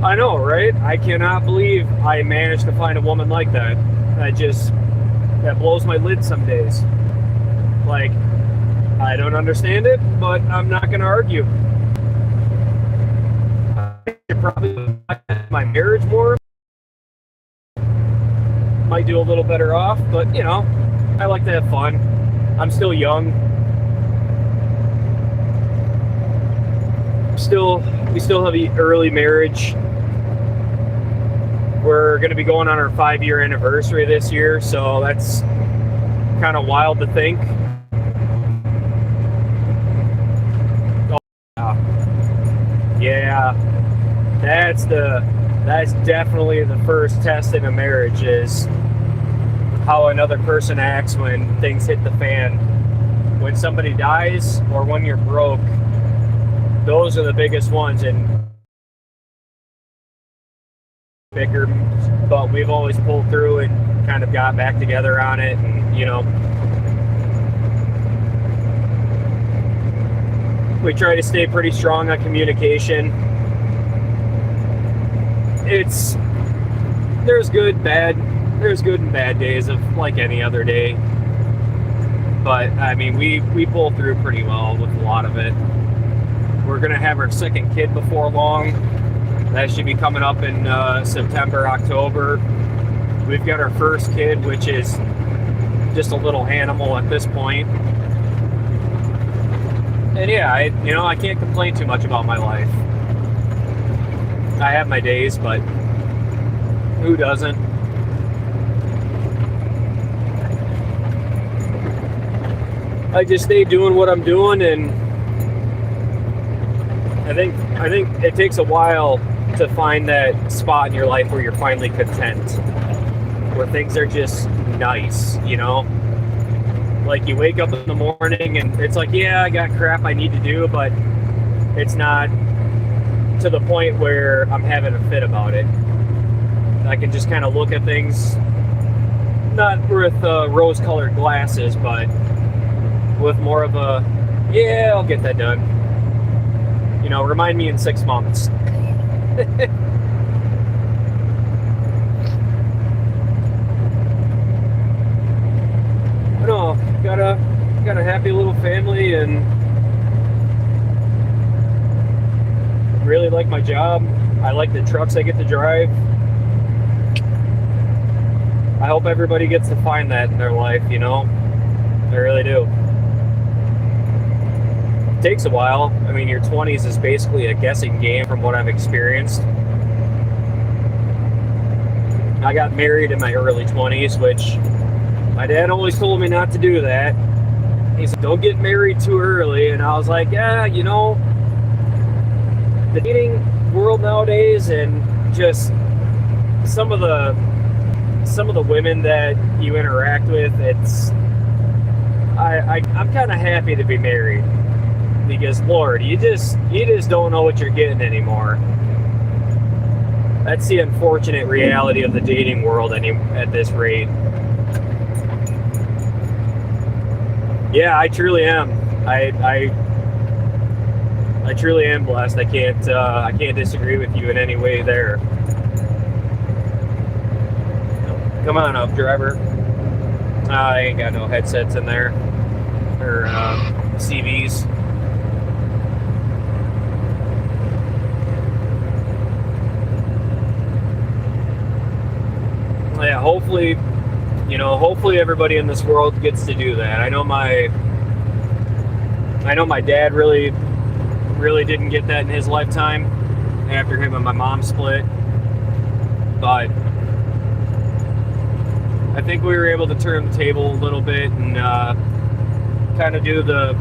I know, right? I cannot believe I managed to find a woman like that. That blows my lid some days. Like, I don't understand it, but I'm not going to argue. I should probably my marriage more. Might do a little better off, but I like to have fun. I'm still young. We still have an early marriage. We're going to be going on our 5-year anniversary this year, so that's kind of wild to think. Oh, yeah, that's definitely the first test in a marriage, is how another person acts when things hit the fan. When somebody dies or when you're broke, those are the biggest ones. And bicker, but we've always pulled through and kind of got back together on it. And we try to stay pretty strong on communication. There's good and bad days of like any other day, but I mean we pull through pretty well with a lot of it. We're gonna have our second kid before long. That should be coming up in September, October. We've got our first kid, which is just a little animal at this point. And yeah, I can't complain too much about my life. I have my days, but who doesn't? I just stay doing what I'm doing, and I think it takes a while to find that spot in your life where you're finally content, where things are just nice, Like you wake up in the morning and it's like, yeah, I got crap I need to do, but it's not to the point where I'm having a fit about it. I can just kind of look at things, not with rose-colored glasses, but with more of a, yeah, I'll get that done. Remind me in 6 months. No, got a happy little family, and really like my job. I like the trucks I get to drive. I hope everybody gets to find that in their life, I really do. It takes a while. I mean, your 20s is basically a guessing game from what I've experienced. I got married in my early 20s, which my dad always told me not to do that. He said, don't get married too early. And I was like, yeah, the dating world nowadays, and just some of the women that you interact with, I'm kind of happy to be married, because Lord, you just don't know what you're getting anymore. That's the unfortunate reality of the dating world at this rate. Yeah, I truly am. I truly am blessed. I can't disagree with you in any way there. Come on up, driver. I ain't got no headsets in there, or CVs. Yeah, hopefully everybody in this world gets to do that. I know my dad really didn't get that in his lifetime after him and my mom split, but I think we were able to turn the table a little bit and kind of do the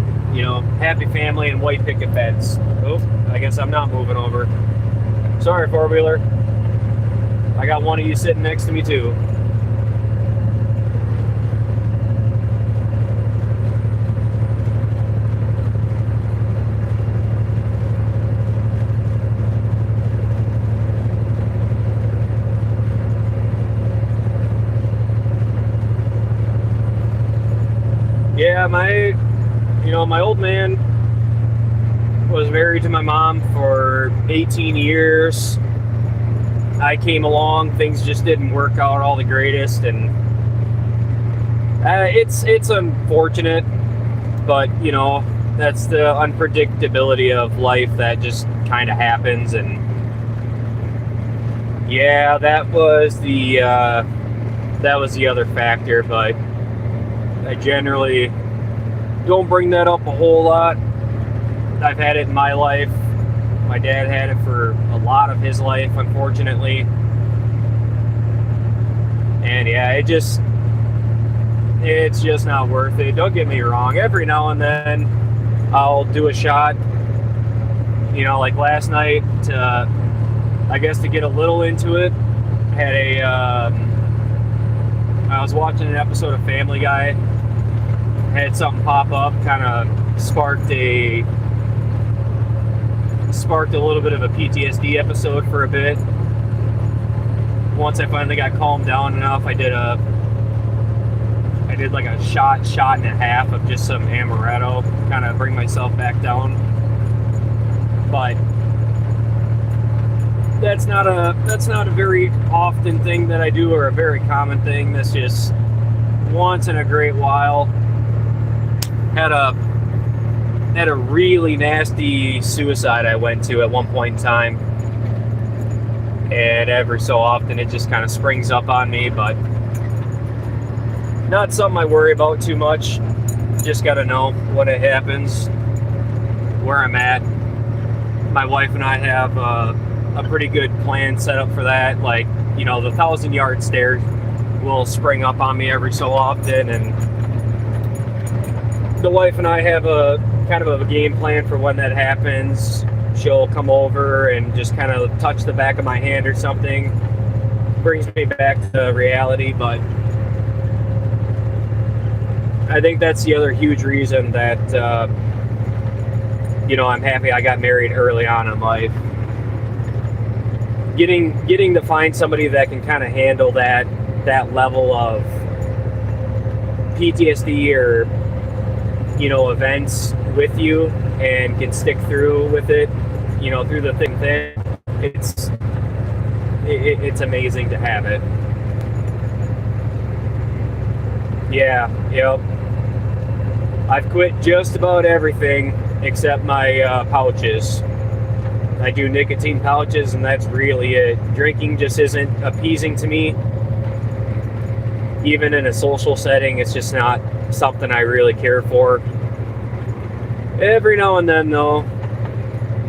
happy family and white picket fence. Oh, I guess I'm not moving over. Sorry, four-wheeler. I got one of you sitting next to me too. Yeah, my old man was married to my mom for 18 years. I came along, things just didn't work out all the greatest, and it's unfortunate, but that's the unpredictability of life that just kind of happens. And yeah, that was the other factor, but I generally don't bring that up a whole lot. I've had it in my life. My dad had it for a lot of his life, unfortunately. And yeah, it's just not worth it. Don't get me wrong. Every now and then I'll do a shot, like last night to, I guess, to get a little into it. I was watching an episode of Family Guy, had something pop up, kind of sparked a little bit of a PTSD episode for a bit. Once I finally got calmed down enough, I did like a shot and a half of just some amaretto, kind of bring myself back down. But that's not a very often thing that I do, or a very common thing. That's just once in a great while. Had a really nasty suicide I went to at one point in time, and every so often it just kind of springs up on me, but not something I worry about too much. Just gotta know when it happens, where I'm at. My wife and I have a pretty good plan set up for that. Like, the 1,000-yard stare will spring up on me every so often, and the wife and I have a kind of a game plan for when that happens. She'll come over and just kind of touch the back of my hand or something, brings me back to reality. But I think that's the other huge reason that I'm happy I got married early on in life. Getting to find somebody that can kind of handle that level of PTSD or events with you, and can stick through with it, through the thick and thin. It's amazing to have it. Yeah, yep. I've quit just about everything except my pouches. I do nicotine pouches, and that's really it. Drinking just isn't appeasing to me. Even in a social setting, it's just not something I really care for. Every now and then, though,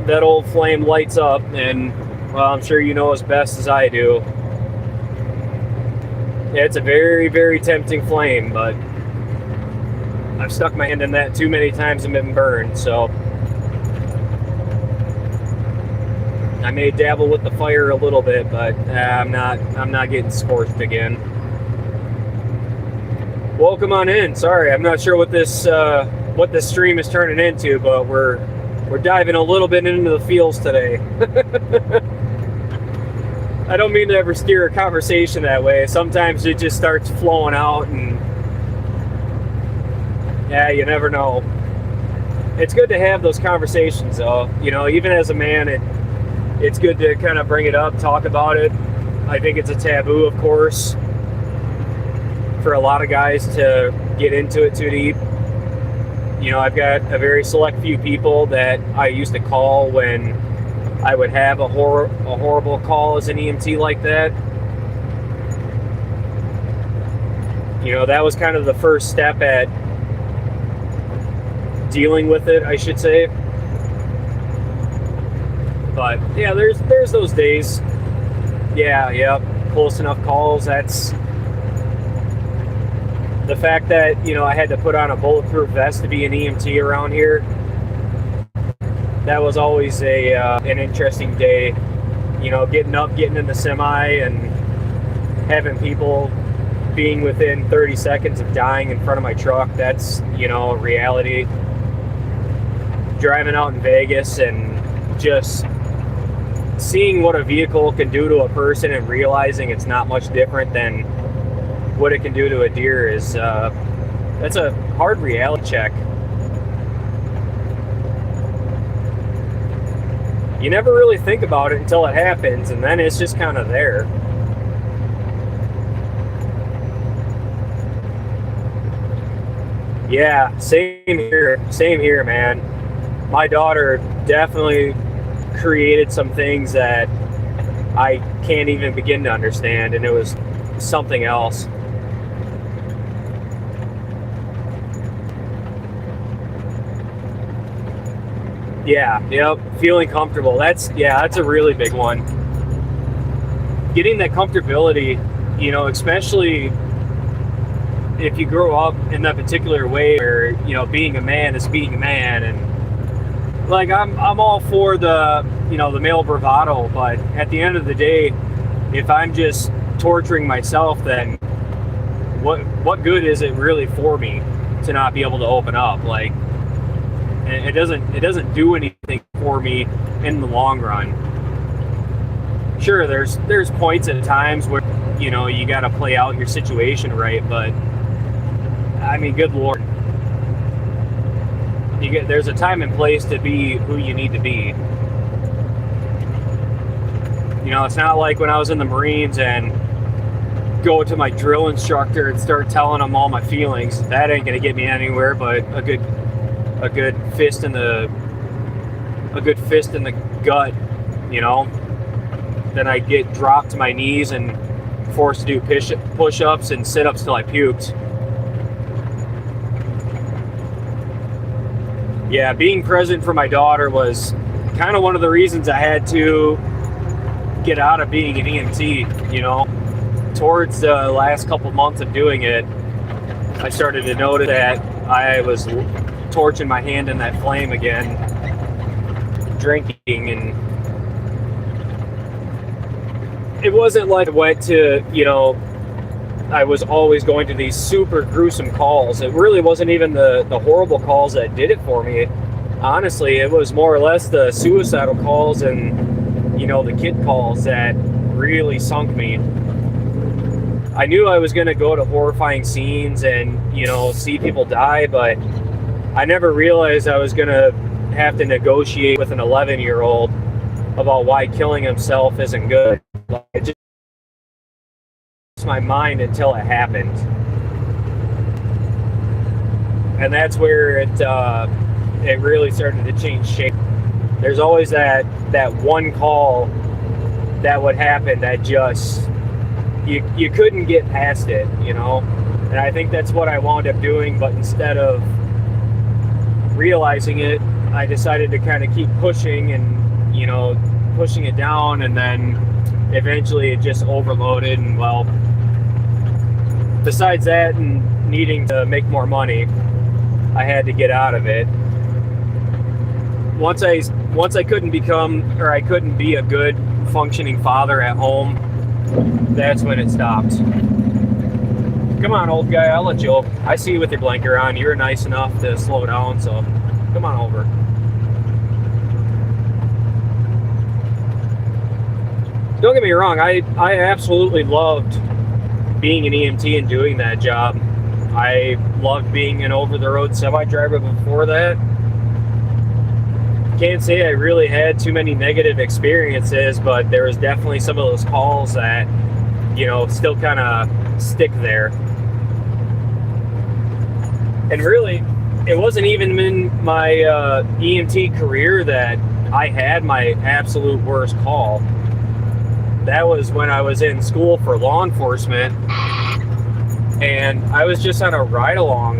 that old flame lights up, and, well, I'm sure you know as best as I do. It's a very, very tempting flame, but I've stuck my hand in that too many times and been burned, so I may dabble with the fire a little bit, but I'm not getting scorched again. Welcome on in. Sorry, I'm not sure what this stream is turning into, but we're diving a little bit into the feels today. I don't mean to ever steer a conversation that way. Sometimes it just starts flowing out, and yeah, you never know. It's good to have those conversations, though. Even as a man, it's good to kind of bring it up, talk about it. I think it's a taboo, of course, for a lot of guys to get into it too deep. I've got a very select few people that I used to call when I would have a horrible call as an EMT like that. That was kind of the first step at dealing with it, I should say. But yeah, there's those days. Yeah, close enough calls. That's the fact that I had to put on a bulletproof vest to be an EMT around here. That was always an interesting day. Getting in the semi and having people being within 30 seconds of dying in front of my truck. That's reality. Driving out in Vegas and just seeing what a vehicle can do to a person and realizing it's not much different than what it can do to a deer is that's a hard reality check. You never really think about it until it happens, and then it's just kind of there. Yeah, same here, man. My daughter definitely created some things that I can't even begin to understand, and it was something else. Yeah, yep, feeling comfortable. That's a really big one. Getting that comfortability you know, especially if you grow up in that particular way where, you know, being a man is being a man. And like, I'm all for the, you know, the male bravado, but at the end of the day, if I'm just torturing myself, then what good is it really for me to not be able to open up? Like, it doesn't do anything for me in the long run. Sure, there's points at times where, you know, you got to play out your situation right, but I mean, good Lord, there's a time and place to be who you need to be. You know, it's not like when I was in the Marines and go to my drill instructor and start telling him all my feelings. That ain't gonna get me anywhere, but a good fist in the gut, you know. Then I get dropped to my knees and forced to do push-ups and sit-ups till I puked. Yeah, being present for my daughter was kind of one of the reasons I had to get out of being an EMT, you know. Towards the last couple months of doing it, I started to notice that I was torching my hand in that flame again, drinking, and it wasn't like I went to, you know, I was always going to these super gruesome calls. It really wasn't even the horrible calls that did it for me. Honestly, it was more or less the suicidal calls and, you know, the kid calls that really sunk me. I knew I was going to go to horrifying scenes and, you know, see people die, but I never realized I was going to have to negotiate with an 11-year-old about why killing himself isn't good. It just my mind until it happened. And that's where it really started to change shape. There's always that one call that would happen that just you couldn't get past it, you know. And I think that's what I wound up doing, but instead of realizing it, I decided to kind of keep pushing and, you know, pushing it down, and then eventually it just overloaded. And well, besides that and needing to make more money, I had to get out of it. Once I couldn't be a good functioning father at home, that's when it stopped. Come on, old guy, I'll let you over. I see you with your blinker on. You're nice enough to slow down, so come on over. Don't get me wrong, I absolutely loved being an EMT and doing that job. I loved being an over-the-road semi-driver before that. Can't say I really had too many negative experiences, but there was definitely some of those calls that, you know, still kind of stick there. And really, it wasn't even in my EMT career that I had my absolute worst call. That was when I was in school for law enforcement, and I was just on a ride-along,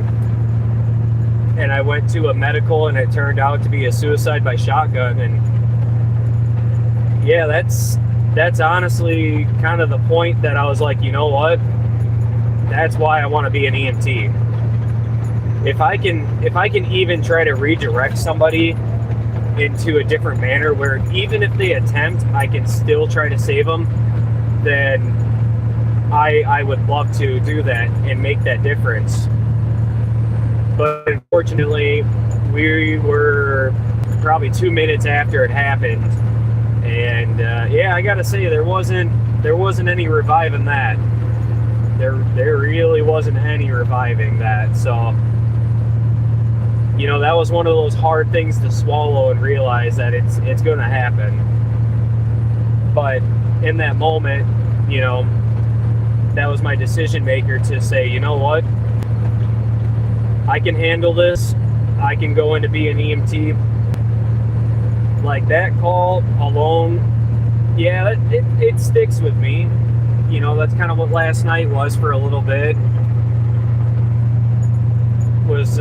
and I went to a medical, and it turned out to be a suicide by shotgun. And yeah, that's honestly kind of the point that I was like, you know what? That's why I want to be an EMT. If I can even try to redirect somebody into a different manner where even if they attempt, I can still try to save them, then I would love to do that and make that difference. But unfortunately, we were probably 2 minutes after it happened, and yeah, I gotta say there wasn't any reviving that. There really wasn't any reviving that. So, you know, that was one of those hard things to swallow and realize that it's going to happen. But in that moment, you know, that was my decision maker to say, you know what? I can handle this. I can go into be an EMT. Like, that call alone, yeah, it sticks with me. You know, that's kind of what last night was for a little bit. Was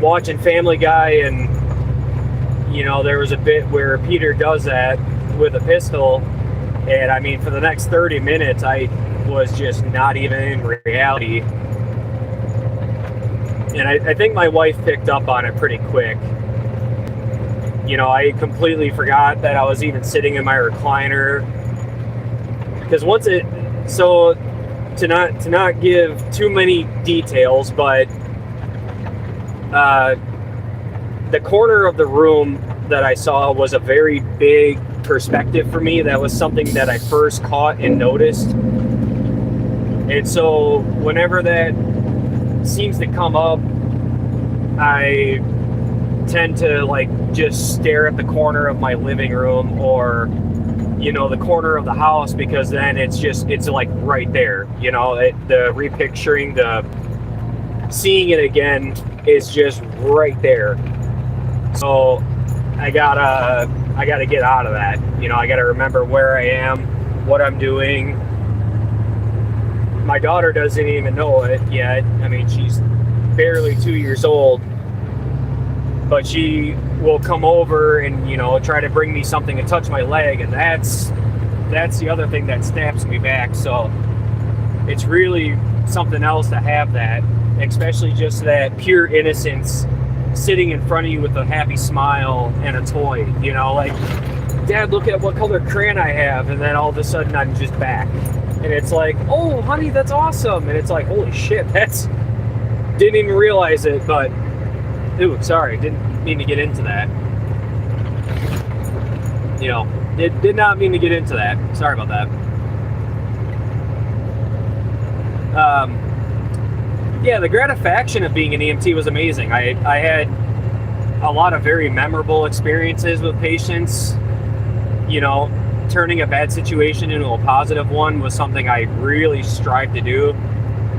watching Family Guy, and, you know, there was a bit where Peter does that with a pistol. And I mean, for the next 30 minutes, I was just not even in reality. And I think my wife picked up on it pretty quick. You know, I completely forgot that I was even sitting in my recliner. Because so to not give too many details, but the corner of the room that I saw was a very big perspective for me. That was something that I first caught and noticed. And so whenever that seems to come up, I tend to like just stare at the corner of my living room, or you know, the corner of the house, because then it's like right there, you know, the repicturing, the seeing it again is just right there. So I gotta get out of that. You know, I gotta remember where I am, what I'm doing. My daughter doesn't even know it yet. I mean, she's barely 2 years old, but she will come over and, you know, try to bring me something to touch my leg, and that's the other thing that snaps me back. So it's really something else to have that, especially just that pure innocence sitting in front of you with a happy smile and a toy, you know, like, Dad, look at what color crayon I have, and then all of a sudden I'm just back, and it's like, oh honey, that's awesome, and it's like, holy shit, didn't even realize it. But ooh, sorry, didn't mean to get into that. You know, did not mean to get into that. Sorry about that. Yeah, the gratification of being an EMT was amazing. I had a lot of very memorable experiences with patients. You know, turning a bad situation into a positive one was something I really strive to do.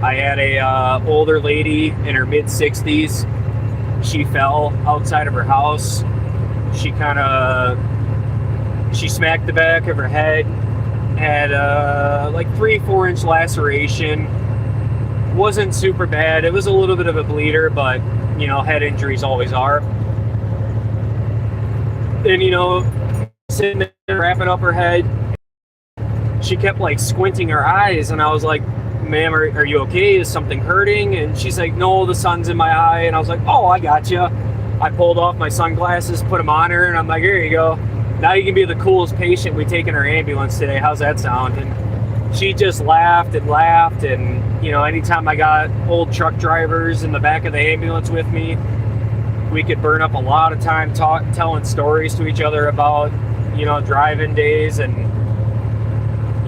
I had a older lady in her mid-60s. She fell outside of her house. She smacked the back of her head, had like 3-4 inch laceration. Wasn't super bad. It was a little bit of a bleeder, but you know, head injuries always are. And you know, sitting there wrapping up her head, she kept like squinting her eyes, and I was like, ma'am, are you okay? Is something hurting? And she's like, no, the sun's in my eye. And I was like, oh, I got you. I pulled off my sunglasses, put them on her, and I'm like, here you go. Now you can be the coolest patient we take in our ambulance today. How's that sound? And she just laughed and laughed. And you know, anytime I got old truck drivers in the back of the ambulance with me, we could burn up a lot of time telling stories to each other about, you know, driving days. And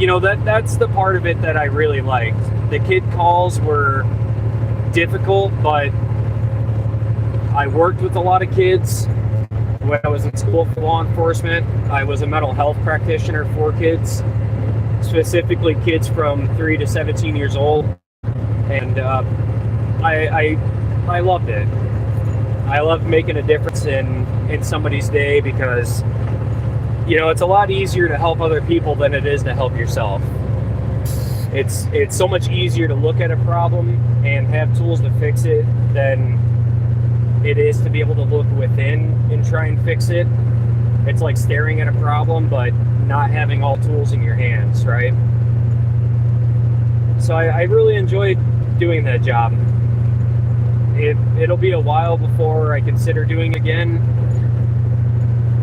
you know, that's the part of it that I really liked. The kid calls were difficult, but I worked with a lot of kids. When I was in school for law enforcement, I was a mental health practitioner for kids, specifically kids from 3 to 17 years old. And I loved it. I loved making a difference in somebody's day, because you know, it's a lot easier to help other people than it is to help yourself. It's so much easier to look at a problem and have tools to fix it than it is to be able to look within and try and fix it. It's like staring at a problem but not having all tools in your hands, right? So I really enjoyed doing that job. It'll be a while before I consider doing it again,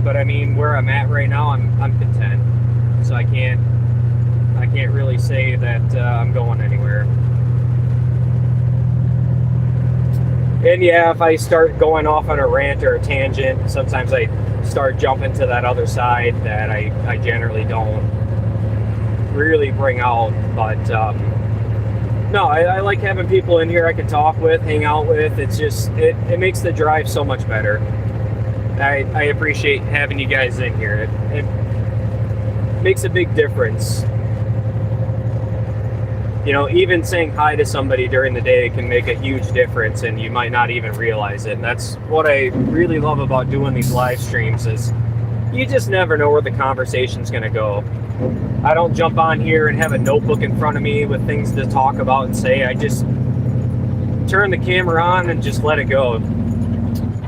but I mean, where I'm at right now, I'm content. So I can't really say that I'm going anywhere. And yeah, if I start going off on a rant or a tangent, sometimes I start jumping to that other side that I generally don't really bring out. But no, I like having people in here I can talk with, hang out with. It's just, it makes the drive so much better. I appreciate having you guys in here. It makes a big difference. You know, even saying hi to somebody during the day can make a huge difference, and you might not even realize it. And that's what I really love about doing these live streams, is you just never know where the conversation's going to go. I don't jump on here and have a notebook in front of me with things to talk about and say. I just turn the camera on and just let it go.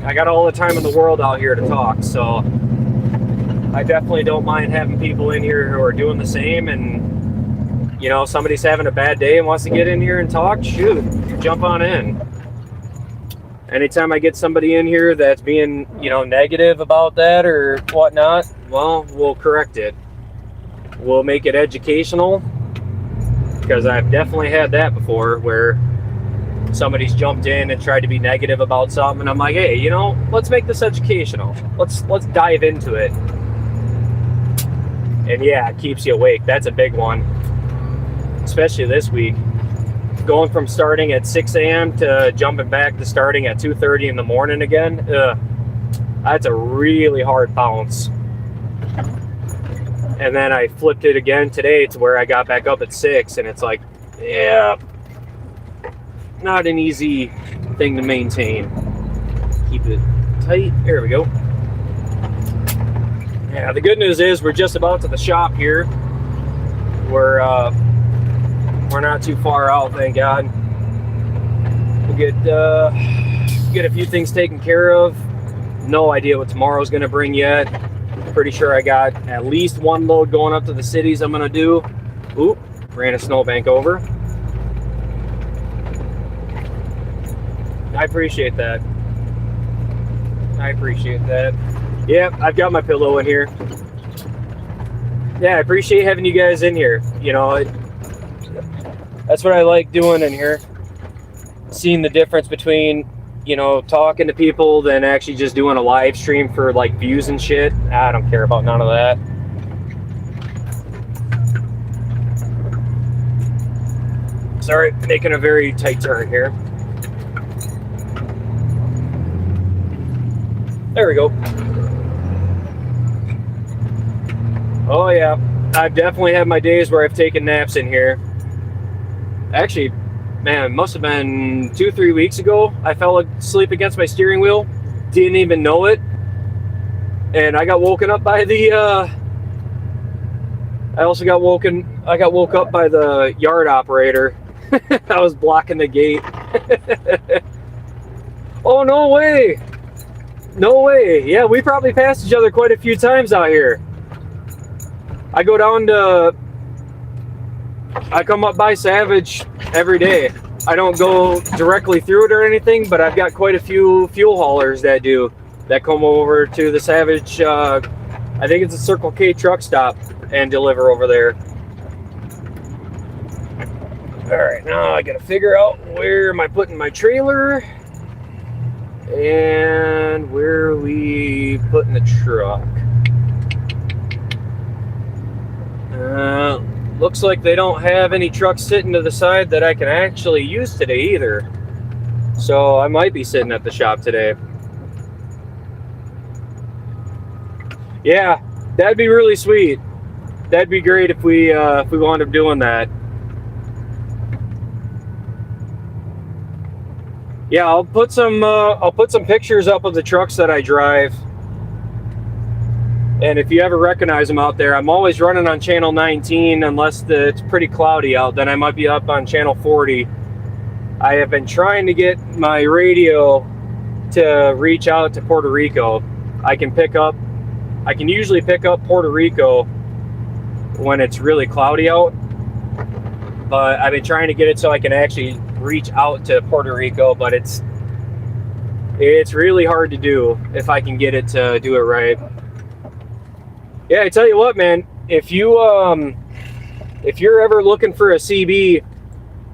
I got all the time in the world out here to talk, so I definitely don't mind having people in here who are doing the same. And you know, somebody's having a bad day and wants to get in here and talk, shoot, jump on in. Anytime I get somebody in here that's being, you know, negative about that or whatnot, well, we'll correct it. We'll make it educational, because I've definitely had that before where somebody's jumped in and tried to be negative about something, and I'm like, hey, you know, let's make this educational. Let's dive into it. And yeah, it keeps you awake. That's a big one, especially this week. Going from starting at 6 a.m. to jumping back to starting at 2:30 in the morning again, that's a really hard bounce. And then I flipped it again today to where I got back up at 6, and it's like, yeah, not an easy thing to maintain. Keep it tight. There we go. Yeah, the good news is we're just about to the shop here. We're not too far out, thank God. We'll get a few things taken care of. No idea what tomorrow's gonna bring yet. Pretty sure I got at least one load going up to the cities I'm gonna do. Oop, ran a snowbank over. I appreciate that. I appreciate that. Yeah, I've got my pillow in here. Yeah, I appreciate having you guys in here. You know, that's what I like doing in here. Seeing the difference between, you know, talking to people than actually just doing a live stream for like views and shit. I don't care about none of that. Sorry, making a very tight turn here. There we go. Oh yeah, I've definitely had my days where I've taken naps in here. Actually, man, it must have been 2-3 weeks ago. I fell asleep against my steering wheel, didn't even know it, and I got woken up by the. I got woke up by the yard operator. I was blocking the gate. Oh no way! No way! Yeah, we probably passed each other quite a few times out here. I come up by Savage every day. I don't go directly through it or anything, but I've got quite a few fuel haulers that come over to the Savage, I think it's a Circle K truck stop, and deliver over there. All right, now I gotta figure out where am I putting my trailer and where are we putting the truck. Looks like they don't have any trucks sitting to the side that I can actually use today either. So I might be sitting at the shop today. Yeah, that'd be really sweet. That'd be great if we wound up doing that. Yeah, I'll put some pictures up of the trucks that I drive. And if you ever recognize them out there, I'm always running on channel 19 unless it's pretty cloudy out. Then I might be up on channel 40. I have been trying to get my radio to reach out to Puerto Rico. I can usually pick up Puerto Rico when it's really cloudy out. But I've been trying to get it so I can actually reach out to Puerto Rico, but it's really hard to do if I can get it to do it right. Yeah, I tell you what, man, if you're ever looking for a CB,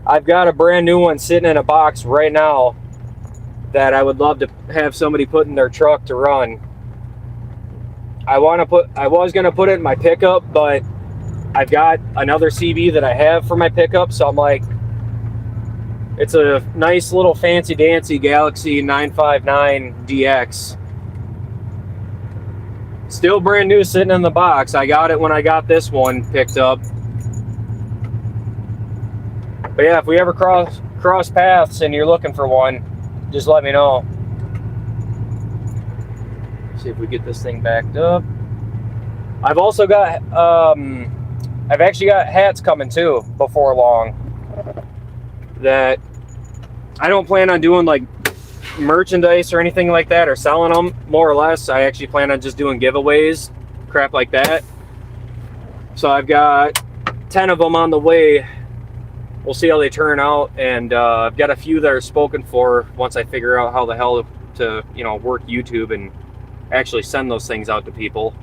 I've got a brand new one sitting in a box right now that I would love to have somebody put in their truck to run. I was gonna put it in my pickup, but I've got another CB that I have for my pickup, so I'm like, it's a nice little fancy dancy Galaxy 959 DX. Still brand new, sitting in the box. I got it when I got this one picked up. But yeah, if we ever cross paths and you're looking for one, just let me know. See if we get this thing backed up. I've also got, I've actually got hats coming too before long that I don't plan on doing like merchandise or anything like that or selling them, more or less. I actually plan on just doing giveaways, crap like that. So I've got 10 of them on the way. We'll see how they turn out, and I've got a few that are spoken for once I figure out how the hell to, you know, work YouTube and actually send those things out to people.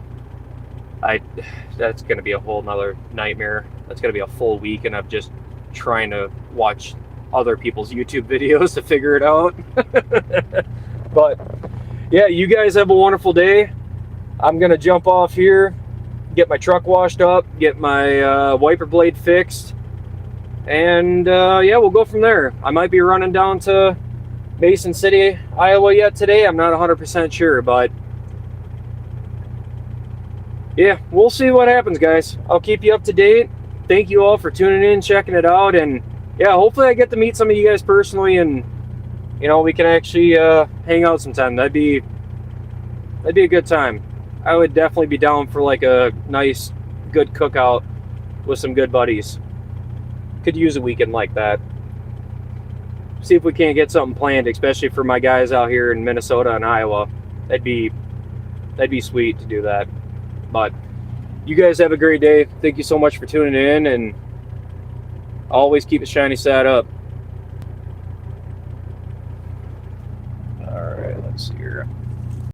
That's going to be a whole nother nightmare. That's going to be a full week, and I'm just trying to watch other people's YouTube videos to figure it out. But yeah, you guys have a wonderful day. I'm going to jump off here, get my truck washed up, get my wiper blade fixed, and yeah, we'll go from there. I might be running down to Mason City, Iowa yet today. I'm not 100% sure, but yeah, we'll see what happens, guys. I'll keep you up to date. Thank you all for tuning in, checking it out, and yeah, hopefully I get to meet some of you guys personally, and you know, we can actually hang out sometime. That'd be a good time. I would definitely be down for like a nice, good cookout with some good buddies. Could use a weekend like that. See if we can't get something planned, especially for my guys out here in Minnesota and Iowa. That'd be sweet to do that. But you guys have a great day. Thank you so much for tuning in, and always keep it shiny side up. All right, let's see here.